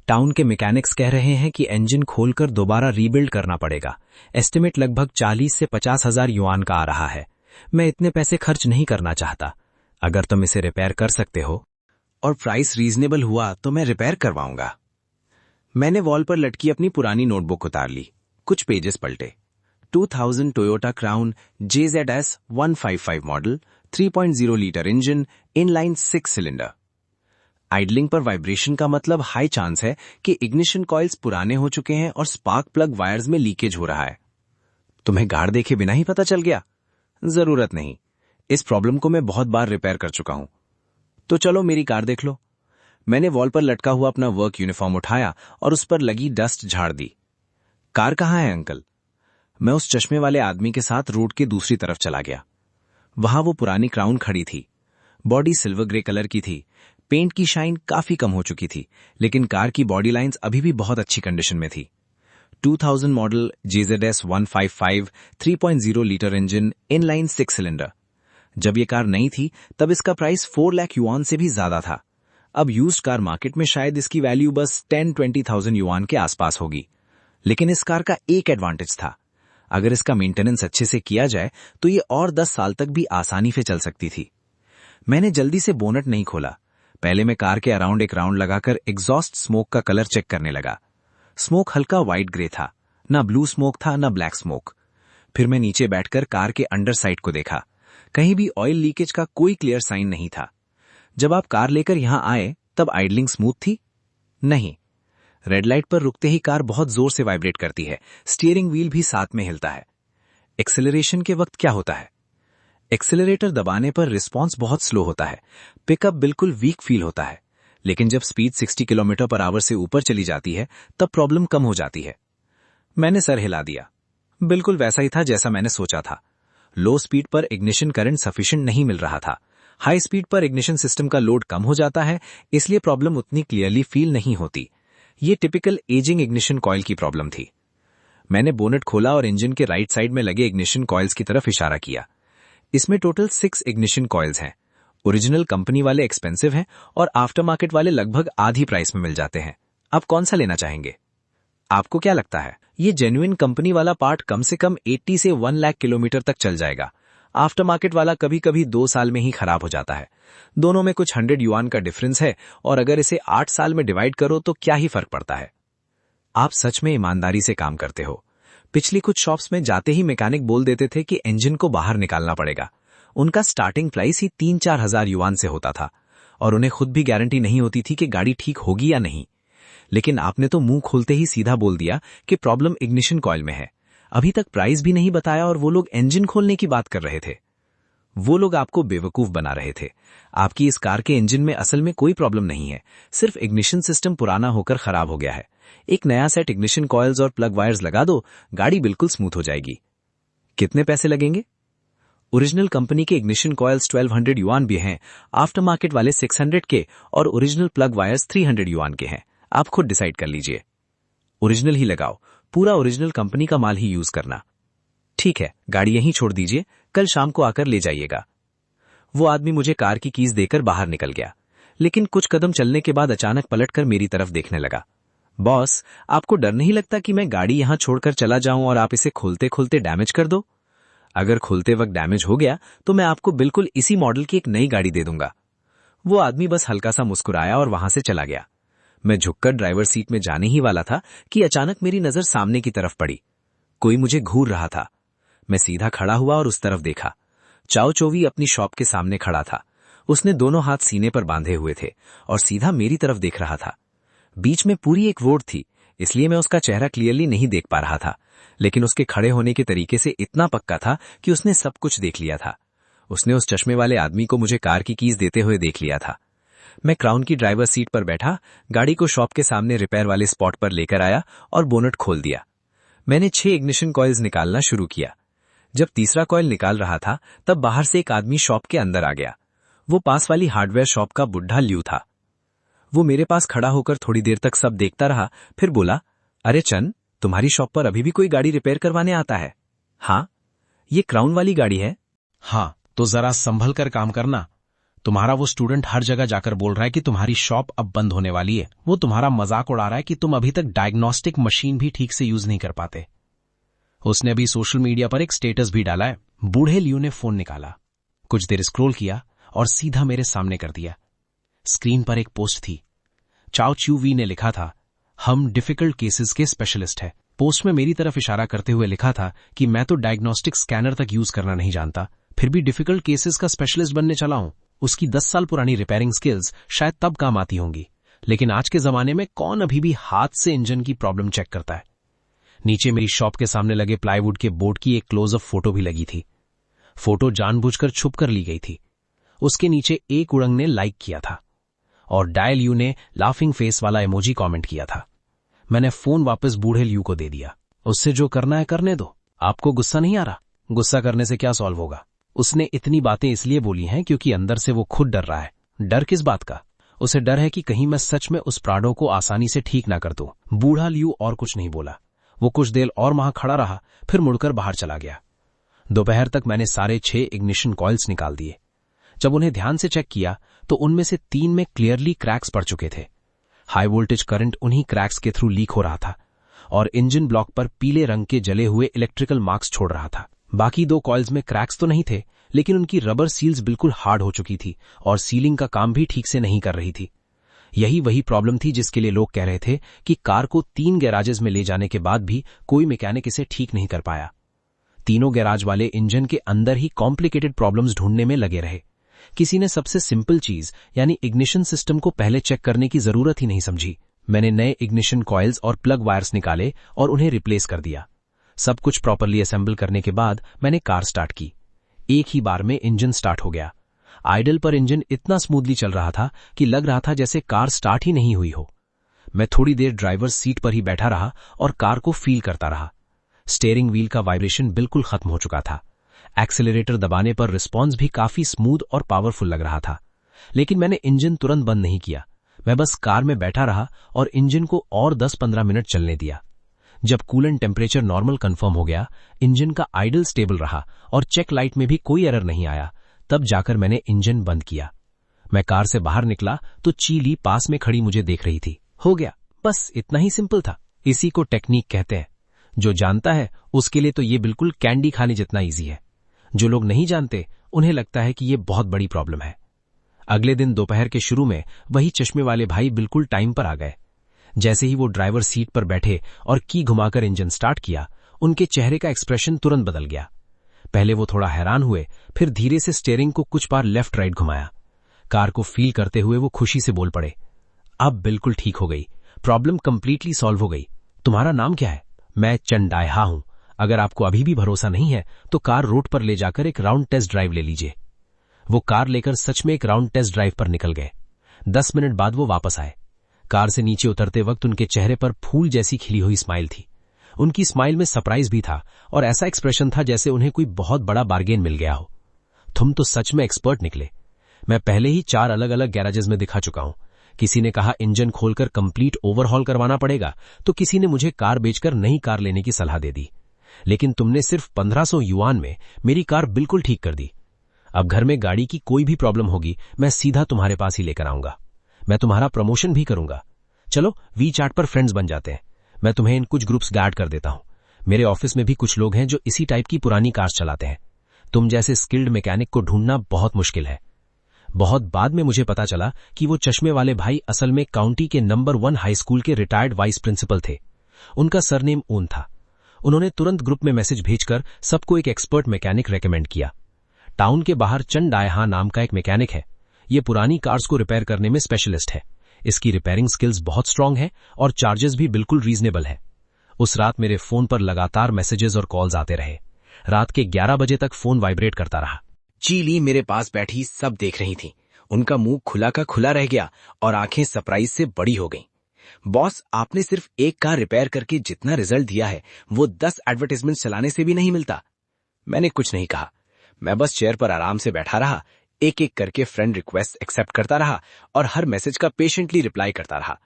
टाउन के मैकेनिक्स कह रहे हैं कि इंजन खोलकर दोबारा रीबिल्ड करना पड़ेगा। एस्टिमेट लगभग 40 से 50 हजार युआन का आ रहा है। मैं इतने पैसे खर्च नहीं करना चाहता। अगर तुम इसे रिपेयर कर सकते हो और प्राइस रीजनेबल हुआ तो मैं रिपेयर करवाऊंगा। मैंने वॉल पर लटकी अपनी पुरानी नोटबुक उतार ली, कुछ पेजेस पलटे। 2000 Toyota crown JZS 155 model, 3.0 litre engine, inline 6 cylinder. Idling पर वाइब्रेशन का मतलब हाई चांस है कि इग्निशन कॉइल्स पुराने हो चुके हैं और स्पार्क प्लग वायर्स में लीकेज हो रहा है। तुम्हें गार्ड देखे बिना ही पता चल गया? जरूरत नहीं, इस प्रॉब्लम को मैं बहुत बार रिपेयर कर चुका हूं। तो चलो मेरी कार देख लो। मैंने वॉल पर लटका हुआ अपना वर्क यूनिफॉर्म उठाया और उस पर लगी डस्ट झाड़ दी। कार कहाँ है अंकल? मैं उस चश्मे वाले आदमी के साथ रोड के दूसरी तरफ चला गया। वहां वो पुरानी क्राउन खड़ी थी। बॉडी सिल्वर ग्रे कलर की थी। पेंट की शाइन काफी कम हो चुकी थी, लेकिन कार की बॉडी लाइंस अभी भी बहुत अच्छी कंडीशन में थी। 2000 model JZS 155 3.0 litre engine, inline 6 cylinder. जब ये कार नई थी तब इसका प्राइस 4 लाख युआन से भी ज्यादा था। अब यूज्ड कार मार्केट में शायद इसकी वैल्यू बस 10-20,000 युआन के आसपास होगी। लेकिन इस कार का एक एडवांटेज था, अगर इसका मेंटेनेंस अच्छे से किया जाए तो ये और 10 साल तक भी आसानी से चल सकती थी। मैंने जल्दी से बोनट नहीं खोला। पहले मैं कार के अराउंड एक राउंड लगाकर एग्जॉस्ट स्मोक का कलर चेक करने लगा। स्मोक हल्का व्हाइट ग्रे था, ना ब्लू स्मोक था ना ब्लैक स्मोक। फिर मैं नीचे बैठकर कार के अंडर साइड को देखा। कहीं भी ऑयल लीकेज का कोई क्लियर साइन नहीं था। जब आप कार लेकर यहां आए तब आइडलिंग स्मूथ थी? नहीं। रेड लाइट पर रुकते ही कार बहुत जोर से वाइब्रेट करती है, स्टीयरिंग व्हील भी साथ में हिलता है। एक्सेलरेशन के वक्त क्या होता है? एक्सेलरेटर दबाने पर रिस्पॉन्स बहुत स्लो होता है, पिकअप बिल्कुल वीक फील होता है। लेकिन जब स्पीड 60 किलोमीटर पर आवर से ऊपर चली जाती है तब प्रॉब्लम कम हो जाती है। मैंने सर हिला दिया। बिल्कुल वैसा ही था जैसा मैंने सोचा था। लो स्पीड पर इग्निशन करंट सफिशिएंट नहीं मिल रहा था। हाई स्पीड पर इग्निशन सिस्टम का लोड कम हो जाता है, इसलिए प्रॉब्लम उतनी क्लियरली फील नहीं होती। ये टिपिकल एजिंग इग्निशन कॉइल की प्रॉब्लम थी। मैंने बोनेट खोला और इंजन के राइट साइड में लगे इग्निशन कॉइल्स की तरफ इशारा किया। इसमें टोटल 6 इग्निशन कॉइल्स हैं। ओरिजिनल कंपनी वाले एक्सपेंसिव हैं और आफ्टर मार्केट वाले लगभग आधी प्राइस में मिल जाते हैं। आप कौन सा लेना चाहेंगे? आपको क्या लगता है, ये जेन्युइन कंपनी वाला पार्ट कम से कम 80 से 1 लाख किलोमीटर तक चल जाएगा। आफ्टर मार्केट वाला कभी कभी 2 साल में ही खराब हो जाता है। दोनों में कुछ 100 युआन का डिफरेंस है और अगर इसे 8 साल में डिवाइड करो तो क्या ही फर्क पड़ता है। आप सच में ईमानदारी से काम करते हो। पिछली कुछ शॉप्स में जाते ही मैकेनिक बोल देते थे कि इंजन को बाहर निकालना पड़ेगा। उनका स्टार्टिंग प्राइस ही 3-4 हजार युआन से होता था और उन्हें खुद भी गारंटी नहीं होती थी कि गाड़ी ठीक होगी या नहीं। लेकिन आपने तो मुंह खोलते ही सीधा बोल दिया कि प्रॉब्लम इग्निशन कॉइल में है। अभी तक प्राइस भी नहीं बताया और वो लोग इंजन खोलने की बात कर रहे थे। वो लोग आपको बेवकूफ बना रहे थे। आपकी इस कार के इंजन में असल में कोई प्रॉब्लम नहीं है, सिर्फ इग्निशन सिस्टम पुराना होकर खराब हो गया है। एक नया सेट इग्निशन कॉइल्स और प्लग वायर्स लगा दो, गाड़ी बिल्कुल स्मूथ हो जाएगी। कितने पैसे लगेंगे? ओरिजिनल कंपनी के इग्निशन कॉइल्स 1200 युआन भी हैं, आफ्टर मार्केट वाले 600 के और ओरिजिनल प्लग वायर्स 300 युआन के हैं। आप खुद डिसाइड कर लीजिए। ओरिजिनल ही लगाओ, पूरा ओरिजिनल कंपनी का माल ही यूज करना। ठीक है, गाड़ी यहीं छोड़ दीजिए, कल शाम को आकर ले जाइएगा। वो आदमी मुझे कार की कीज देकर बाहर निकल गया, लेकिन कुछ कदम चलने के बाद अचानक पलटकर मेरी तरफ देखने लगा। बॉस, आपको डर नहीं लगता कि मैं गाड़ी यहां छोड़कर चला जाऊं और आप इसे खोलते खोलते डैमेज कर दो? अगर खोलते वक्त डैमेज हो गया तो मैं आपको बिल्कुल इसी मॉडल की एक नई गाड़ी दे दूंगा। वो आदमी बस हल्का सा मुस्कुराया और वहां से चला गया। मैं झुककर ड्राइवर सीट में जाने ही वाला था कि अचानक मेरी नजर सामने की तरफ पड़ी। कोई मुझे घूर रहा था। मैं सीधा खड़ा हुआ और उस तरफ देखा। चाओ चोवी अपनी शॉप के सामने खड़ा था। उसने दोनों हाथ सीने पर बांधे हुए थे और सीधा मेरी तरफ देख रहा था। बीच में पूरी एक रोड थी, इसलिए मैं उसका चेहरा क्लियरली नहीं देख पा रहा था, लेकिन उसके खड़े होने के तरीके से इतना पक्का था कि उसने सब कुछ देख लिया था। उसने उस चश्मे वाले आदमी को मुझे कार की कीज देते हुए देख लिया था। मैं क्राउन की ड्राइवर सीट पर बैठा, गाड़ी को शॉप के सामने रिपेयर वाले स्पॉट पर लेकर आया और बोनट खोल दिया। मैंने 6 इग्निशन कॉइल्स निकालना शुरू किया। जब तीसरा कॉइल निकाल रहा था तब बाहर से एक आदमी शॉप के अंदर आ गया। वो पास वाली हार्डवेयर शॉप का बुढ़ा ल्यू था। वो मेरे पास खड़ा होकर थोड़ी देर तक सब देखता रहा, फिर बोला, अरे चंद, तुम्हारी शॉप पर अभी भी कोई गाड़ी रिपेयर करवाने आता है? हाँ। ये क्राउन वाली गाड़ी है? हाँ, तो जरा संभल कर काम करना। तुम्हारा वो स्टूडेंट हर जगह जाकर बोल रहा है कि तुम्हारी शॉप अब बंद होने वाली है। वो तुम्हारा मजाक उड़ा रहा है कि तुम अभी तक डायग्नोस्टिक मशीन भी ठीक से यूज नहीं कर पाते। उसने अभी सोशल मीडिया पर एक स्टेटस भी डाला है। बूढ़े ल्यू ने फोन निकाला, कुछ देर स्क्रॉल किया और सीधा मेरे सामने कर दिया। स्क्रीन पर एक पोस्ट थी। चाओ च्यू वी ने लिखा था, हम डिफिकल्ट केसेस के स्पेशलिस्ट हैं। पोस्ट में मेरी तरफ इशारा करते हुए लिखा था कि मैं तो डायग्नोस्टिक स्कैनर तक यूज करना नहीं जानता, फिर भी डिफिकल्ट केसेस का स्पेशलिस्ट बनने चला हूं। उसकी 10 साल पुरानी रिपेयरिंग स्किल्स शायद तब काम आती होंगी, लेकिन आज के जमाने में कौन अभी भी हाथ से इंजन की प्रॉब्लम चेक करता है। नीचे मेरी शॉप के सामने लगे प्लाईवुड के बोर्ड की एक क्लोजअप फोटो भी लगी थी। फोटो जानबूझकर छुप कर ली गई थी। उसके नीचे एक उड़ंग ने लाइक किया था और डायल यू ने लाफिंग फेस वाला इमोजी कमेंट किया था। मैंने फोन वापस बूढ़े ल्यू को दे दिया। उससे जो करना है करने दो। आपको गुस्सा नहीं आ रहा? गुस्सा करने से क्या सॉल्व होगा? उसने इतनी बातें इसलिए बोली हैं क्योंकि अंदर से वो खुद डर रहा है। डर किस बात का? उसे डर है कि कहीं मैं सच में उस प्राडो को आसानी से ठीक ना कर दूं। बूढ़ा लियू और कुछ नहीं बोला। वो कुछ देर और वहां खड़ा रहा, फिर मुड़कर बाहर चला गया। दोपहर तक मैंने सारे 6 इग्निशन कॉइल्स निकाल दिए। जब उन्हें ध्यान से चेक किया तो उनमें से 3 में क्लियरली क्रैक्स पड़ चुके थे। हाई वोल्टेज करंट उन्हीं क्रैक्स के थ्रू लीक हो रहा था और इंजन ब्लॉक पर पीले रंग के जले हुए इलेक्ट्रिकल मार्क्स छोड़ रहा था। बाकी 2 कॉइल्स में क्रैक्स तो नहीं थे, लेकिन उनकी रबर सील्स बिल्कुल हार्ड हो चुकी थी और सीलिंग का काम भी ठीक से नहीं कर रही थी। यही वही प्रॉब्लम थी जिसके लिए लोग कह रहे थे कि कार को 3 गैराजेस में ले जाने के बाद भी कोई मैकेनिक इसे ठीक नहीं कर पाया। तीनों गैराज वाले इंजन के अंदर ही कॉम्प्लिकेटेड प्रॉब्लम्स ढूंढने में लगे रहे। किसी ने सबसे सिंपल चीज यानी इग्निशन सिस्टम को पहले चेक करने की जरूरत ही नहीं समझी। मैंने नए इग्निशन कॉइल्स और प्लग वायर्स निकाले और उन्हें रिप्लेस कर दिया। सब कुछ प्रॉपरली असेंबल करने के बाद मैंने कार स्टार्ट की। एक ही बार में इंजन स्टार्ट हो गया। आइडल पर इंजन इतना स्मूथली चल रहा था कि लग रहा था जैसे कार स्टार्ट ही नहीं हुई हो। मैं थोड़ी देर ड्राइवर सीट पर ही बैठा रहा और कार को फील करता रहा। स्टीयरिंग व्हील का वाइब्रेशन बिल्कुल खत्म हो चुका था। एक्सेलरेटर दबाने पर रिस्पॉन्स भी काफी स्मूथ और पावरफुल लग रहा था। लेकिन मैंने इंजन तुरंत बंद नहीं किया। मैं बस कार में बैठा रहा और इंजन को और 10-15 मिनट चलने दिया। जब कूलेंट टेम्परेचर नॉर्मल कंफर्म हो गया, इंजन का आइडल स्टेबल रहा और चेक लाइट में भी कोई एरर नहीं आया, तब जाकर मैंने इंजन बंद किया। मैं कार से बाहर निकला तो चीली पास में खड़ी मुझे देख रही थी। हो गया, बस इतना ही सिंपल था। इसी को टेक्निक कहते हैं। जो जानता है उसके लिए तो ये बिल्कुल कैंडी खाने जितना ईजी है। जो लोग नहीं जानते उन्हें लगता है कि ये बहुत बड़ी प्रॉब्लम है। अगले दिन दोपहर के शुरू में वही चश्मे वाले भाई बिल्कुल टाइम पर आ गए। जैसे ही वो ड्राइवर सीट पर बैठे और की घुमाकर इंजन स्टार्ट किया, उनके चेहरे का एक्सप्रेशन तुरंत बदल गया। पहले वो थोड़ा हैरान हुए, फिर धीरे से स्टीयरिंग को कुछ बार लेफ्ट राइट घुमाया। कार को फील करते हुए वो खुशी से बोल पड़े, अब बिल्कुल ठीक हो गई, प्रॉब्लम कंप्लीटली सॉल्व हो गई। तुम्हारा नाम क्या है? मैं चंडायहा हूं। अगर आपको अभी भी भरोसा नहीं है तो कार रोड पर ले जाकर एक राउंड टेस्ट ड्राइव ले लीजिए। वो कार लेकर सच में एक राउंड टेस्ट ड्राइव पर निकल गए। 10 मिनट बाद वो वापस आए। कार से नीचे उतरते वक्त उनके चेहरे पर फूल जैसी खिली हुई स्माइल थी। उनकी स्माइल में सरप्राइज भी था और ऐसा एक्सप्रेशन था जैसे उन्हें कोई बहुत बड़ा बार्गेन मिल गया हो। तुम तो सच में एक्सपर्ट निकले। मैं पहले ही 4 अलग अलग गैराजेस में दिखा चुका हूं। किसी ने कहा इंजन खोलकर कंप्लीट ओवरहॉल करवाना पड़ेगा, तो किसी ने मुझे कार बेचकर नई कार लेने की सलाह दे दी। लेकिन तुमने सिर्फ 1500 युआन में मेरी कार बिल्कुल ठीक कर दी। अब घर में गाड़ी की कोई भी प्रॉब्लम होगी, मैं सीधा तुम्हारे पास ही लेकर आऊंगा। मैं तुम्हारा प्रमोशन भी करूंगा। चलो वी-चैट पर फ्रेंड्स बन जाते हैं। मैं तुम्हें इन कुछ ग्रुप्स ऐड कर देता हूं। मेरे ऑफिस में भी कुछ लोग हैं जो इसी टाइप की पुरानी कार्स चलाते हैं। तुम जैसे स्किल्ड मैकेनिक को ढूंढना बहुत मुश्किल है। बहुत बाद में मुझे पता चला कि वो चश्मे वाले भाई असल में काउंटी के नंबर 1 हाई स्कूल के रिटायर्ड वाइस प्रिंसिपल थे। उनका सरनेम ऊन था। उन्होंने तुरंत ग्रुप में मैसेज भेजकर सबको एक एक्सपर्ट मैकेनिक रेकमेंड किया। टाउन के बाहर चंडायहा नाम का एक मैकेनिक है। ये पुरानी कार्स को रिपेयर करने में स्पेशलिस्ट है। इसकी रिपेयरिंग स्किल्स बहुत स्ट्रांग है और चार्जेस भी बिल्कुल रीजनेबल है। उस रात मेरे फोन पर लगातार मैसेजेस और कॉल्स आते रहे। रात के 11 बजे तक फोन वाइब्रेट करता रहा। चीली मेरे पास बैठी सब देख रही थी। उनका मुंह खुला का खुला रह गया और आंखें सरप्राइज से बड़ी हो गईं। बॉस, आपने सिर्फ एक कार रिपेयर करके जितना रिजल्ट दिया है वो 10 एडवर्टाइजमेंट चलाने से भी नहीं मिलता। मैंने कुछ नहीं कहा। मैं बस चेयर पर आराम से बैठा रहा, एक एक करके फ्रेंड रिक्वेस्ट एक्सेप्ट करता रहा और हर मैसेज का पेशेंटली रिप्लाई करता रहा।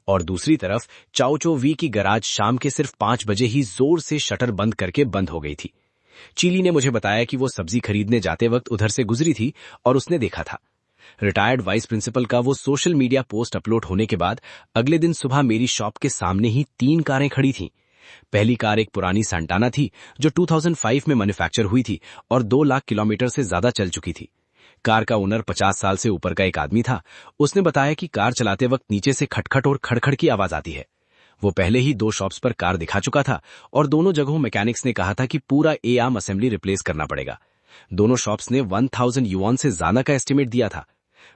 और दूसरी तरफ चाओचो वी की गराज शाम के सिर्फ 5 बजे ही जोर से शटर बंद करके बंद हो गई थी। चीली ने मुझे बताया कि वो सब्जी खरीदने जाते वक्त उधर से गुजरी थी और उसने देखा था। रिटायर्ड वाइस प्रिंसिपल का वो सोशल मीडिया पोस्ट अपलोड होने के बाद अगले दिन सुबह मेरी शॉप के सामने ही 3 कारें खड़ी थीं। पहली कार एक पुरानी सांटाना थी जो 2005 में मैन्युफैक्चर हुई थी और 2 लाख किलोमीटर से ज्यादा चल चुकी थी। कार का ओनर 50 साल से ऊपर का एक आदमी था। उसने बताया कि कार चलाते वक्त नीचे से खटखट और खड़खड़ की आवाज आती है। वो पहले ही 2 शॉप्स पर कार दिखा चुका था और दोनों जगहों मैकेनिक्स ने कहा था कि पूरा ए-आर्म असेंबली रिप्लेस करना पड़ेगा। दोनों शॉप्स ने 1000 युआन से ज्यादा का एस्टिमेट दिया था।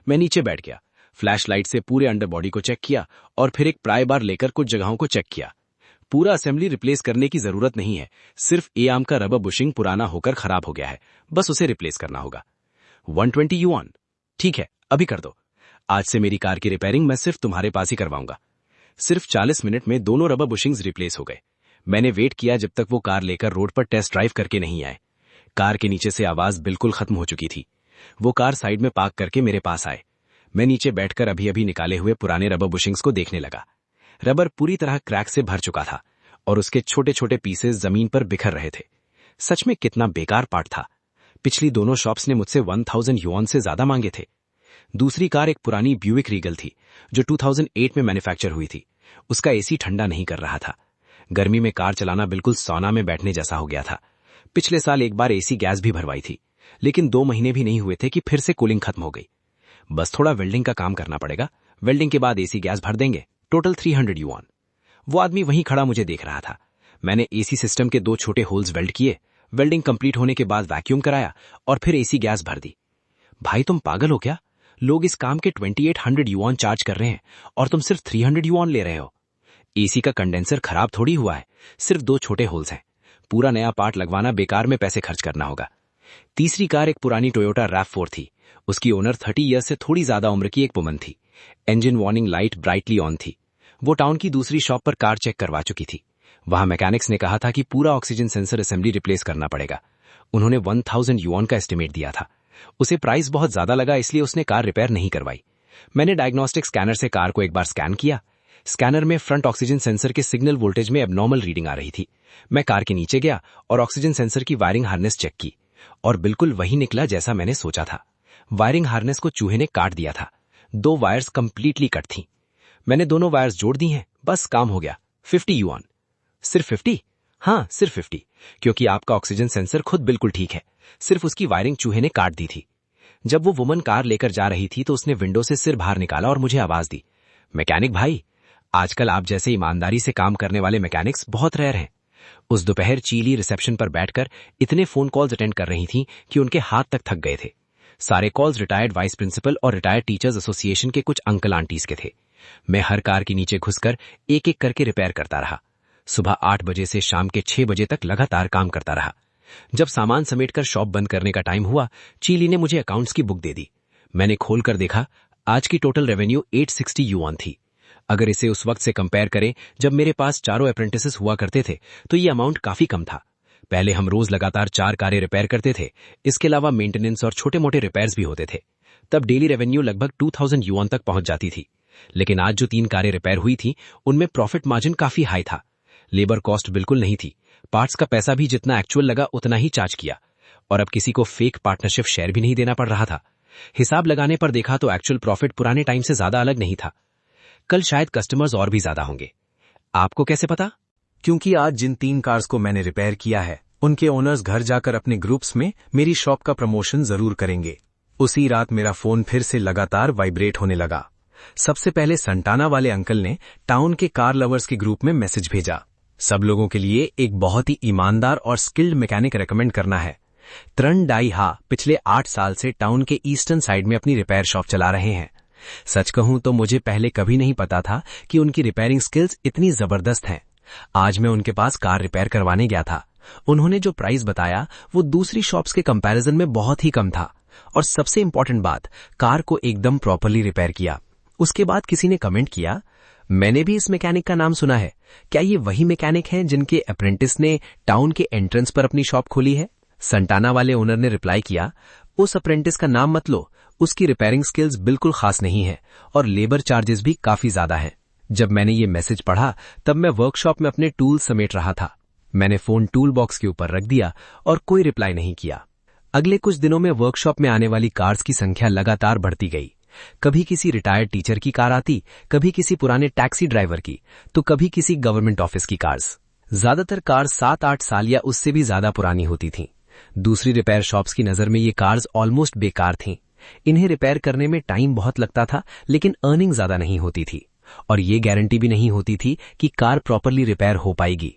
मैं नीचे बैठ गया, फ्लैश लाइट से पूरे अंडरबॉडी को चेक किया और फिर एक प्राय बार लेकर कुछ जगहों को चेक किया। पूरा असेंबली रिप्लेस करने की जरूरत नहीं है, सिर्फ ए-आर्म का रबर बुशिंग पुराना होकर खराब हो गया है, बस उसे रिप्लेस करना होगा। 120 युआन, ठीक है, अभी कर दो। आज से मेरी कार की रिपेयरिंग मैं सिर्फ तुम्हारे पास ही करवाऊंगा। सिर्फ 40 मिनट में दोनों रबर बुशिंग्स रिप्लेस हो गए। मैंने वेट किया जब तक वो कार लेकर रोड पर टेस्ट ड्राइव करके नहीं आए। कार के नीचे से आवाज बिल्कुल खत्म हो चुकी थी। वो कार साइड में पार्क करके मेरे पास आए। मैं नीचे बैठकर अभी अभी निकाले हुए पुराने रबर बुशिंग्स को देखने लगा। रबर पूरी तरह क्रैक से भर चुका था और उसके छोटे छोटे पीसेस जमीन पर बिखर रहे थे। सच में कितना बेकार पार्ट था। पिछली दोनों शॉप्स ने मुझसे 1000 युआन से ज्यादा मांगे थे। दूसरी कार एक पुरानी ब्यूइक रीगल थी जो 2008 में मैन्युफैक्चर हुई थी। उसका एसी ठंडा नहीं कर रहा था। गर्मी में कार चलाना बिल्कुल सौना में बैठने जैसा हो गया था। पिछले साल एक बार एसी गैस भी भरवाई थी, लेकिन 2 महीने भी नहीं हुए थे कि फिर से कूलिंग खत्म हो गई। बस थोड़ा वेल्डिंग का काम करना पड़ेगा, वेल्डिंग के बाद एसी गैस भर देंगे। Total 300 yuan. वो आदमी वहीं खड़ा मुझे देख रहा था। मैंने एसी सिस्टम के 2 छोटे होल्स वेल्ड किए। वेल्डिंग कंप्लीट होने के बाद वैक्यूम कराया और फिर एसी गैस भर दी। भाई तुम पागल हो क्या? लोग इस काम के 2800 युआन चार्ज कर रहे हैं और तुम सिर्फ 300 युआन ले रहे हो। एसी का कंडेंसर खराब थोड़ी हुआ है, सिर्फ 2 छोटे होल्स हैं। पूरा नया पार्ट लगवाना बेकार में पैसे खर्च करना होगा। तीसरी कार एक पुरानी टोयोटा RAV4 थी। उसकी ओनर 30 ईयर्स से थोड़ी ज्यादा उम्र की एक वुमन थी। Engine warning light brightly on थी। वो टाउन की दूसरी शॉप पर कार चेक करवा चुकी थी। वहां मैकेनिक्स ने कहा था कि पूरा ऑक्सीजन सेंसर असेंबली रिप्लेस करना पड़ेगा। उन्होंने 1000 युआन का एस्टिमेट दिया था। उसे प्राइस बहुत ज्यादा लगा, इसलिए उसने कार रिपेयर नहीं करवाई। मैंने डायग्नोस्टिक स्कैनर से कार को एक बार स्कैन किया। स्कैनर में फ्रंट ऑक्सीजन सेंसर के सिग्नल वोल्टेज में एबनॉर्मल रीडिंग आ रही थी। मैं कार के नीचे गया और ऑक्सीजन सेंसर की वायरिंग हार्नेस चेक की और बिल्कुल वही निकला जैसा मैंने सोचा था। वायरिंग हार्नेस को चूहे ने काट दिया था। 2 वायर्स कंप्लीटली कट थी। मैंने दोनों वायर्स जोड़ दी हैं, बस काम हो गया। 50 युआन। सिर्फ 50? हाँ, सिर्फ 50, क्योंकि आपका ऑक्सीजन सेंसर खुद बिल्कुल ठीक है। सिर्फ उसकी वायरिंग चूहे ने काट दी थी। जब वो वुमन कार लेकर जा रही थी तो उसने विंडो से सिर बाहर निकाला और मुझे आवाज दी, मैकेनिक भाई, आजकल आप जैसे ईमानदारी से काम करने वाले मैकेनिक्स बहुत रेयर हैं। उस दोपहर चीली रिसेप्शन पर बैठकर इतने फोन कॉल्स अटेंड कर रही थीं कि उनके हाथ तक थक गए थे। सारे कॉल्स रिटायर्ड वाइस प्रिंसिपल और रिटायर्ड टीचर्स एसोसिएशन के कुछ अंकल आंटीज के थे। मैं हर कार के नीचे घुसकर एक एक करके रिपेयर करता रहा। सुबह 8 बजे से शाम के 6 बजे तक लगातार काम करता रहा। जब सामान समेटकर शॉप बंद करने का टाइम हुआ, चीली ने मुझे अकाउंट्स की बुक दे दी। मैंने खोलकर देखा, आज की टोटल रेवेन्यू 860 युआन थी। अगर इसे उस वक्त से कंपेयर करें जब मेरे पास 4 अप्रेंटिसेस हुआ करते थे तो ये अमाउंट काफी कम था। पहले हम रोज लगातार 4 कारें रिपेयर करते थे। इसके अलावा मेंटेनेंस और छोटे मोटे रिपेयर्स भी होते थे। तब डेली रेवेन्यू लगभग 2000 युआन तक पहुंच जाती थी। लेकिन आज जो 3 कारें रिपेयर हुई थी उनमें प्रॉफिट मार्जिन काफी हाई था। लेबर कॉस्ट बिल्कुल नहीं थी। पार्ट्स का पैसा भी जितना एक्चुअल लगा उतना ही चार्ज किया और अब किसी को फेक पार्टनरशिप शेयर भी नहीं देना पड़ रहा था। हिसाब लगाने पर देखा तो एक्चुअल प्रॉफिट पुराने टाइम से ज्यादा अलग नहीं था। कल शायद कस्टमर्स और भी ज्यादा होंगे। आपको कैसे पता? क्योंकि आज जिन 3 कार्स को मैंने रिपेयर किया है उनके ओनर्स घर जाकर अपने ग्रुप्स में मेरी शॉप का प्रमोशन जरूर करेंगे। उसी रात मेरा फोन फिर से लगातार वाइब्रेट होने लगा। सबसे पहले संटाना वाले अंकल ने टाउन के कार लवर्स के ग्रुप में मैसेज भेजा। सब लोगों के लिए एक बहुत ही ईमानदार और स्किल्ड मैकेनिक रेकमेंड करना है। त्रन डाई हा पिछले 8 साल से टाउन के ईस्टर्न साइड में अपनी रिपेयर शॉप चला रहे हैं। सच कहूं तो मुझे पहले कभी नहीं पता था कि उनकी रिपेयरिंग स्किल्स इतनी जबरदस्त हैं। आज मैं उनके पास कार रिपेयर करवाने गया था। उन्होंने जो प्राइस बताया वो दूसरी शॉप्स के कंपैरिजन में बहुत ही कम था और सबसे इंपॉर्टेंट बात, कार को एकदम प्रॉपर्ली रिपेयर किया। उसके बाद किसी ने कमेंट किया, मैंने भी इस मैकेनिक का नाम सुना है। क्या ये वही मैकेनिक हैं जिनके अप्रेंटिस ने टाउन के एंट्रेंस पर अपनी शॉप खोली है? संटाना वाले ओनर ने रिप्लाई किया, उस अप्रेंटिस का नाम मत लो, उसकी रिपेयरिंग स्किल्स बिल्कुल खास नहीं है और लेबर चार्जेस भी काफी ज्यादा हैं। जब मैंने ये मैसेज पढ़ा तब मैं वर्कशॉप में अपने टूल समेट रहा था। मैंने फोन टूल बॉक्स के ऊपर रख दिया और कोई रिप्लाई नहीं किया। अगले कुछ दिनों में वर्कशॉप में आने वाली कार्स की संख्या लगातार बढ़ती गई। कभी किसी रिटायर्ड टीचर की कार आती, कभी किसी पुराने टैक्सी ड्राइवर की, तो कभी किसी गवर्नमेंट ऑफिस की कार्स। ज्यादातर कार्स 7-8 साल या उससे भी ज्यादा पुरानी होती थीं। दूसरी रिपेयर शॉप्स की नजर में ये कार्स ऑलमोस्ट बेकार थीं। इन्हें रिपेयर करने में टाइम बहुत लगता था, लेकिन अर्निंग ज्यादा नहीं होती थी और ये गारंटी भी नहीं होती थी कि कार प्रॉपरली रिपेयर हो पाएगी।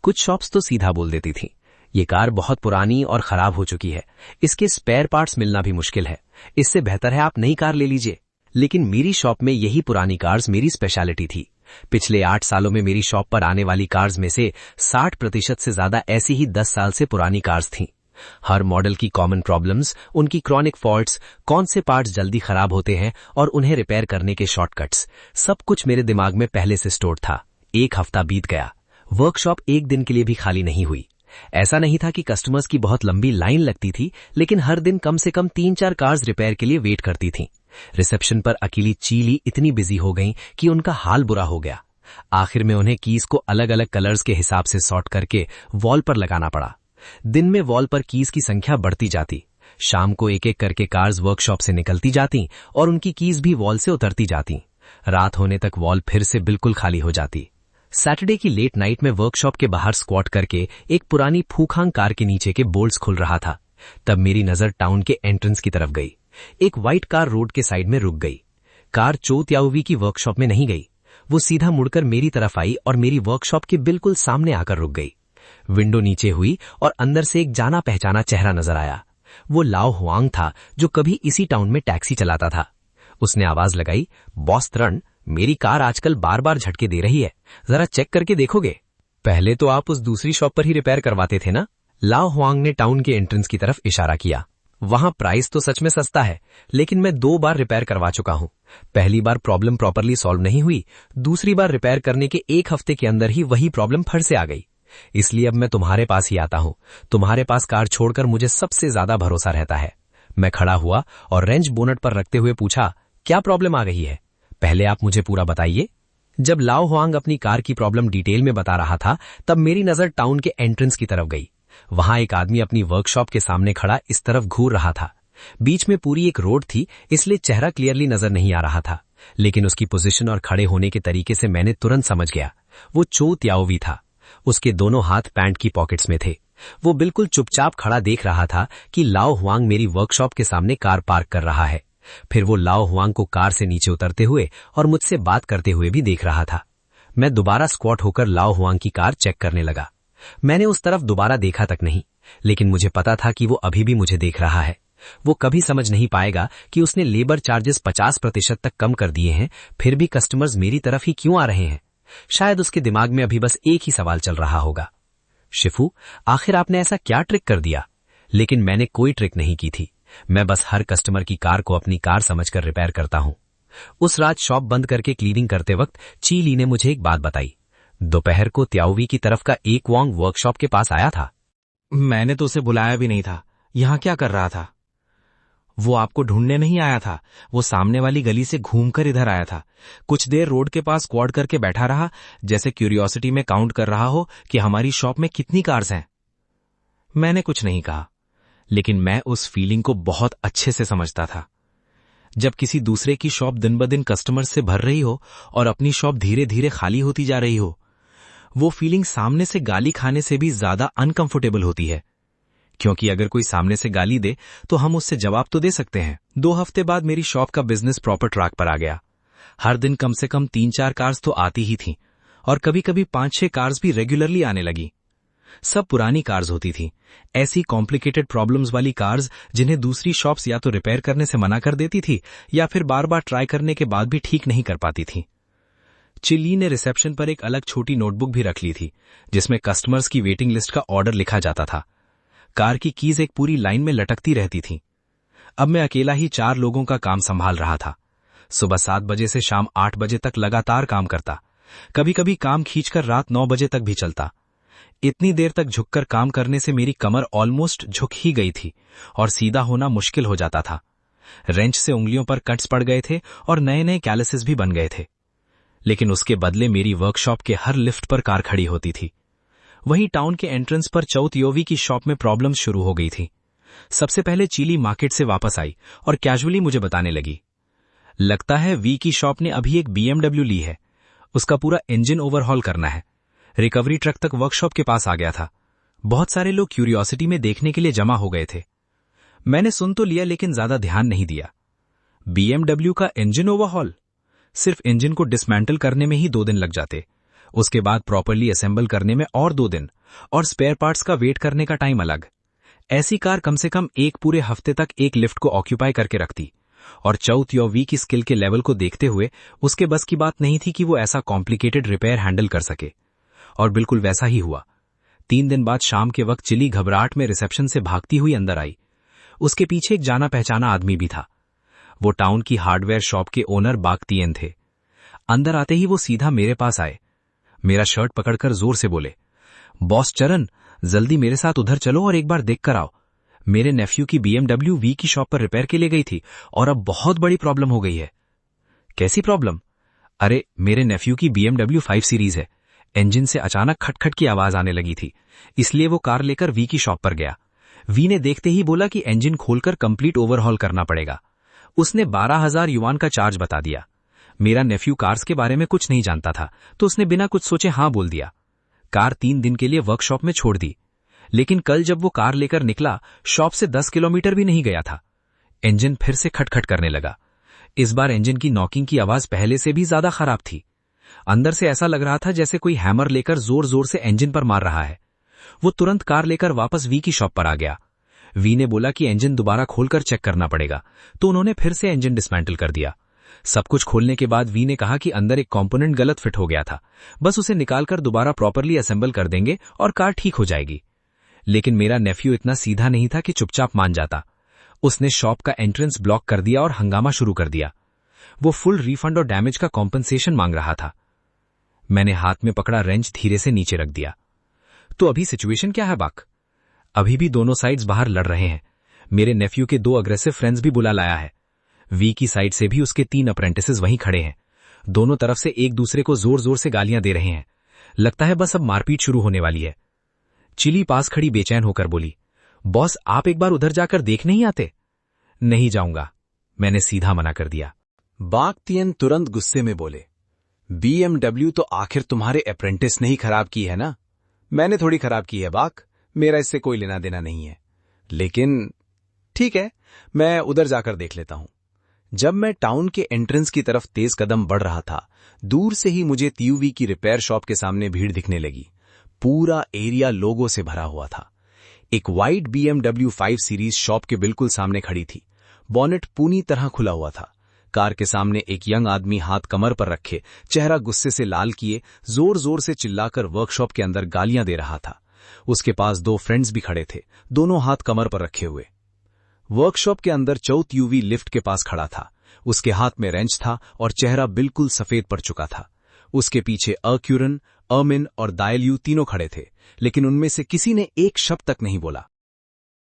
कुछ शॉप्स तो सीधा बोल देती थी, ये कार बहुत पुरानी और खराब हो चुकी है, इसके स्पेयर पार्ट्स मिलना भी मुश्किल है, इससे बेहतर है आप नई कार ले लीजिए। लेकिन मेरी शॉप में यही पुरानी कार्स मेरी स्पेशलिटी थी। पिछले 8 सालों में मेरी शॉप पर आने वाली कार्स में से 60% से ज्यादा ऐसी ही 10 साल से पुरानी कार्स थीं। हर मॉडल की कॉमन प्रॉब्लम्स, उनकी क्रॉनिक फॉल्ट्स, कौन से पार्ट्स जल्दी खराब होते हैं और उन्हें रिपेयर करने के शॉर्टकट्स, सब कुछ मेरे दिमाग में पहले से स्टोर था। 1 हफ्ता बीत गया, वर्कशॉप एक दिन के लिए भी खाली नहीं हुई। ऐसा नहीं था कि कस्टमर्स की बहुत लंबी लाइन लगती थी, लेकिन हर दिन कम से कम 3-4 कार्स रिपेयर के लिए वेट करती थीं। रिसेप्शन पर अकेली चीली इतनी बिजी हो गई कि उनका हाल बुरा हो गया। आखिर में उन्हें कीज को अलग अलग कलर्स के हिसाब से सॉर्ट करके वॉल पर लगाना पड़ा। दिन में वॉल पर कीज की संख्या बढ़ती जाती। शाम को एक एक करके कार्स वर्कशॉप से निकलती जाती और उनकी कीज भी वॉल से उतरती जाती। रात होने तक वॉल फिर से बिल्कुल खाली हो जाती। सैटरडे की लेट नाइट में वर्कशॉप के बाहर स्क्वाट करके एक पुरानी फूखांग कार के नीचे के बोल्ट्स खुल रहा था। तब मेरी नजर टाउन के एंट्रेंस की तरफ गई। एक व्हाइट कार रोड के साइड में रुक गई। कार चो त्याओवी की वर्कशॉप में नहीं गई, वो सीधा मुड़कर मेरी तरफ आई और मेरी वर्कशॉप के बिल्कुल सामने आकर रुक गई। विंडो नीचे हुई और अंदर से एक जाना पहचाना चेहरा नजर आया। वो लाओ हुआंग था, जो कभी इसी टाउन में टैक्सी चलाता था। उसने आवाज लगाई, बॉस त्रण, मेरी कार आजकल बार बार झटके दे रही है, जरा चेक करके देखोगे? पहले तो आप उस दूसरी शॉप पर ही रिपेयर करवाते थे ना? लाओ हुआंग ने टाउन के एंट्रेंस की तरफ इशारा किया। वहां प्राइस तो सच में सस्ता है, लेकिन मैं 2 बार रिपेयर करवा चुका हूं। पहली बार प्रॉब्लम प्रॉपरली सॉल्व नहीं हुई, दूसरी बार रिपेयर करने के 1 हफ्ते के अंदर ही वही प्रॉब्लम फिर से आ गई। इसलिए अब मैं तुम्हारे पास ही आता हूं। तुम्हारे पास कार छोड़कर मुझे सबसे ज्यादा भरोसा रहता है। मैं खड़ा हुआ और रेंच बोनट पर रखते हुए पूछा, क्या प्रॉब्लम आ गई है? पहले आप मुझे पूरा बताइए। जब लाओ हुआंग अपनी कार की प्रॉब्लम डिटेल में बता रहा था, तब मेरी नजर टाउन के एंट्रेंस की तरफ गई। वहां एक आदमी अपनी वर्कशॉप के सामने खड़ा इस तरफ घूर रहा था। बीच में पूरी एक रोड थी, इसलिए चेहरा क्लियरली नजर नहीं आ रहा था, लेकिन उसकी पोजीशन और खड़े होने के तरीके से मैंने तुरंत समझ गया। वो चो त्याओवी था। उसके दोनों हाथ पैंट की पॉकेट्स में थे। वो बिल्कुल चुपचाप खड़ा देख रहा था कि लाओ हुआंग मेरी वर्कशॉप के सामने कार पार्क कर रहा है। फिर वो लाओ हुआंग को कार से नीचे उतरते हुए और मुझसे बात करते हुए भी देख रहा था। मैं दोबारा स्क्वाट होकर लाओ हुआंग की कार चेक करने लगा। मैंने उस तरफ दोबारा देखा तक नहीं, लेकिन मुझे पता था कि वो अभी भी मुझे देख रहा है। वो कभी समझ नहीं पाएगा कि उसने लेबर चार्जेस 50% तक कम कर दिए हैं, फिर भी कस्टमर्स मेरी तरफ ही क्यों आ रहे हैं। शायद उसके दिमाग में अभी बस एक ही सवाल चल रहा होगा, शिफू, आखिर आपने ऐसा क्या ट्रिक कर दिया? लेकिन मैंने कोई ट्रिक नहीं की थी। मैं बस हर कस्टमर की कार को अपनी कार समझकर रिपेयर करता हूं। उस रात शॉप बंद करके क्लीनिंग करते वक्त चीली ने मुझे एक बात बताई। दोपहर को त्याओवी की तरफ का एक वांग वर्कशॉप के पास आया था। मैंने तो उसे बुलाया भी नहीं था। यहां क्या कर रहा था? वो आपको ढूंढने नहीं आया था, वो सामने वाली गली से घूमकर इधर आया था। कुछ देर रोड के पास स्क्वाड करके बैठा रहा, जैसे क्यूरियोसिटी में काउंट कर रहा हो कि हमारी शॉप में कितनी कार्स हैं। मैंने कुछ नहीं कहा, लेकिन मैं उस फीलिंग को बहुत अच्छे से समझता था। जब किसी दूसरे की शॉप दिन ब दिन कस्टमर से भर रही हो और अपनी शॉप धीरे धीरे खाली होती जा रही हो, वो फीलिंग सामने से गाली खाने से भी ज्यादा अनकंफर्टेबल होती है। क्योंकि अगर कोई सामने से गाली दे तो हम उससे जवाब तो दे सकते हैं। 2 हफ्ते बाद मेरी शॉप का बिजनेस प्रॉपर ट्रैक पर आ गया। हर दिन कम से कम 3-4 कार्स तो आती ही थीं, और कभी कभी 5-6 कार्स भी रेगुलरली आने लगी। सब पुरानी कार्स होती थी, ऐसी कॉम्प्लिकेटेड प्रॉब्लम्स वाली कार्स जिन्हें दूसरी शॉप्स या तो रिपेयर करने से मना कर देती थी या फिर बार बार ट्राई करने के बाद भी ठीक नहीं कर पाती थी। चिल्ली ने रिसेप्शन पर एक अलग छोटी नोटबुक भी रख ली थी, जिसमें कस्टमर्स की वेटिंग लिस्ट का ऑर्डर लिखा जाता था। कार की कीज एक पूरी लाइन में लटकती रहती थी। अब मैं अकेला ही 4 लोगों का काम संभाल रहा था। सुबह 7 बजे से शाम 8 बजे तक लगातार काम करता। कभी कभी काम खींचकर रात 9 बजे तक भी चलता। इतनी देर तक झुककर काम करने से मेरी कमर ऑलमोस्ट झुक ही गई थी और सीधा होना मुश्किल हो जाता था। रेंच से उंगलियों पर कट्स पड़ गए थे और नए नए कैलिसेस भी बन गए थे। लेकिन उसके बदले मेरी वर्कशॉप के हर लिफ्ट पर कार खड़ी होती थी। वहीं टाउन के एंट्रेंस पर चौथियोवी की शॉप में प्रॉब्लम्स शुरू हो गई थी। सबसे पहले चीली मार्केट से वापस आई और कैजुअली मुझे बताने लगी, लगता है वी की शॉप ने अभी एक BMW ली है, उसका पूरा इंजन ओवरहॉल करना है। रिकवरी ट्रक तक वर्कशॉप के पास आ गया था। बहुत सारे लोग क्यूरियोसिटी में देखने के लिए जमा हो गए थे। मैंने सुन तो लिया, लेकिन ज्यादा ध्यान नहीं दिया। BMW का इंजन ओवरहॉल? सिर्फ इंजन को डिसमेंटल करने में ही 2 दिन लग जाते, उसके बाद प्रॉपरली असेंबल करने में और 2 दिन, और स्पेयर पार्ट्स का वेट करने का टाइम अलग। ऐसी कार कम से कम एक पूरे हफ्ते तक एक लिफ्ट को ऑक्यूपाई करके रखती, और चौथियोवी की स्किल के लेवल को देखते हुए उसके बस की बात नहीं थी कि वो ऐसा कॉम्प्लिकेटेड रिपेयर हैंडल कर सके। और बिल्कुल वैसा ही हुआ। 3 दिन बाद शाम के वक्त चिली घबराहट में रिसेप्शन से भागती हुई अंदर आई। उसके पीछे एक जाना पहचाना आदमी भी था। वो टाउन की हार्डवेयर शॉप के ओनर बागतियन थे। अंदर आते ही वो सीधा मेरे पास आए, मेरा शर्ट पकड़कर जोर से बोले, बॉस चरण, जल्दी मेरे साथ उधर चलो और एक बार देख कर आओ। मेरे नेफ्यू की BMW V की शॉप पर रिपेयर के लिए गई थी और अब बहुत बड़ी प्रॉब्लम हो गई है। कैसी प्रॉब्लम? अरे, मेरे नेफ्यू की BMW 5 सीरीज है। इंजन से अचानक खटखट की आवाज आने लगी थी, इसलिए वो कार लेकर वी की शॉप पर गया। वी ने देखते ही बोला कि इंजन खोलकर कंप्लीट ओवरहॉल करना पड़ेगा। उसने 12,000 युआन का चार्ज बता दिया। मेरा नेफ्यू कार्स के बारे में कुछ नहीं जानता था, तो उसने बिना कुछ सोचे हाँ बोल दिया। कार 3 दिन के लिए वर्कशॉप में छोड़ दी, लेकिन कल जब वो कार लेकर निकला, शॉप से 10 किलोमीटर भी नहीं गया था। इंजन फिर से खटखट करने लगा। इस बार इंजन की नॉकिंग की आवाज पहले से भी ज्यादा खराब थी। अंदर से ऐसा लग रहा था जैसे कोई हैमर लेकर जोर जोर से इंजन पर मार रहा है। वो तुरंत कार लेकर वापस वी की शॉप पर आ गया। वी ने बोला कि इंजन दोबारा खोलकर चेक करना पड़ेगा, तो उन्होंने फिर से इंजन डिसमेंटल कर दिया। सब कुछ खोलने के बाद वी ने कहा कि अंदर एक कंपोनेंट गलत फिट हो गया था, बस उसे निकालकर दोबारा प्रॉपरली असेंबल कर देंगे और कार ठीक हो जाएगी। लेकिन मेरा नेफ्यू इतना सीधा नहीं था कि चुपचाप मान जाता। उसने शॉप का एंट्रेंस ब्लॉक कर दिया और हंगामा शुरू कर दिया। वो फुल रिफंड और डैमेज का कॉम्पनसेशन मांग रहा था। मैंने हाथ में पकड़ा रेंच धीरे से नीचे रख दिया। तो अभी सिचुएशन क्या है बाक? अभी भी दोनों साइड्स बाहर लड़ रहे हैं। मेरे नेफ्यू के 2 अग्रेसिव फ्रेंड्स भी बुला लाया है। वी की साइड से भी उसके 3 अप्रेंटिसेस वहीं खड़े हैं। दोनों तरफ से एक दूसरे को जोर जोर से गालियां दे रहे हैं। लगता है बस अब मारपीट शुरू होने वाली है। चिली पास खड़ी बेचैन होकर बोली, बॉस आप एक बार उधर जाकर देख नहीं आते? नहीं जाऊंगा, मैंने सीधा मना कर दिया। बाक तियन तुरंत गुस्से में बोले, BMW तो आखिर तुम्हारे अप्रेंटिस ने ही खराब की है ना, मैंने थोड़ी खराब की है बाक, मेरा इससे कोई लेना देना नहीं है। लेकिन ठीक है, मैं उधर जाकर देख लेता हूं। जब मैं टाउन के एंट्रेंस की तरफ तेज कदम बढ़ रहा था, दूर से ही मुझे TUV की रिपेयर शॉप के सामने भीड़ दिखने लगी। पूरा एरिया लोगों से भरा हुआ था। एक वाइट BMW 5 सीरीज शॉप के बिल्कुल सामने खड़ी थी। बॉनेट पूरी तरह खुला हुआ था। कार के सामने एक यंग आदमी हाथ कमर पर रखे, चेहरा गुस्से से लाल किए, जोर जोर से चिल्लाकर वर्कशॉप के अंदर गालियां दे रहा था। उसके पास 2 फ्रेंड्स भी खड़े थे, दोनों हाथ कमर पर रखे हुए। वर्कशॉप के अंदर चौथ UV लिफ्ट के पास खड़ा था। उसके हाथ में रेंच था और चेहरा बिल्कुल सफेद पड़ चुका था। उसके पीछे अक्यूरन, अमिन और दायलयू तीनों खड़े थे, लेकिन उनमें से किसी ने एक शब्द तक नहीं बोला।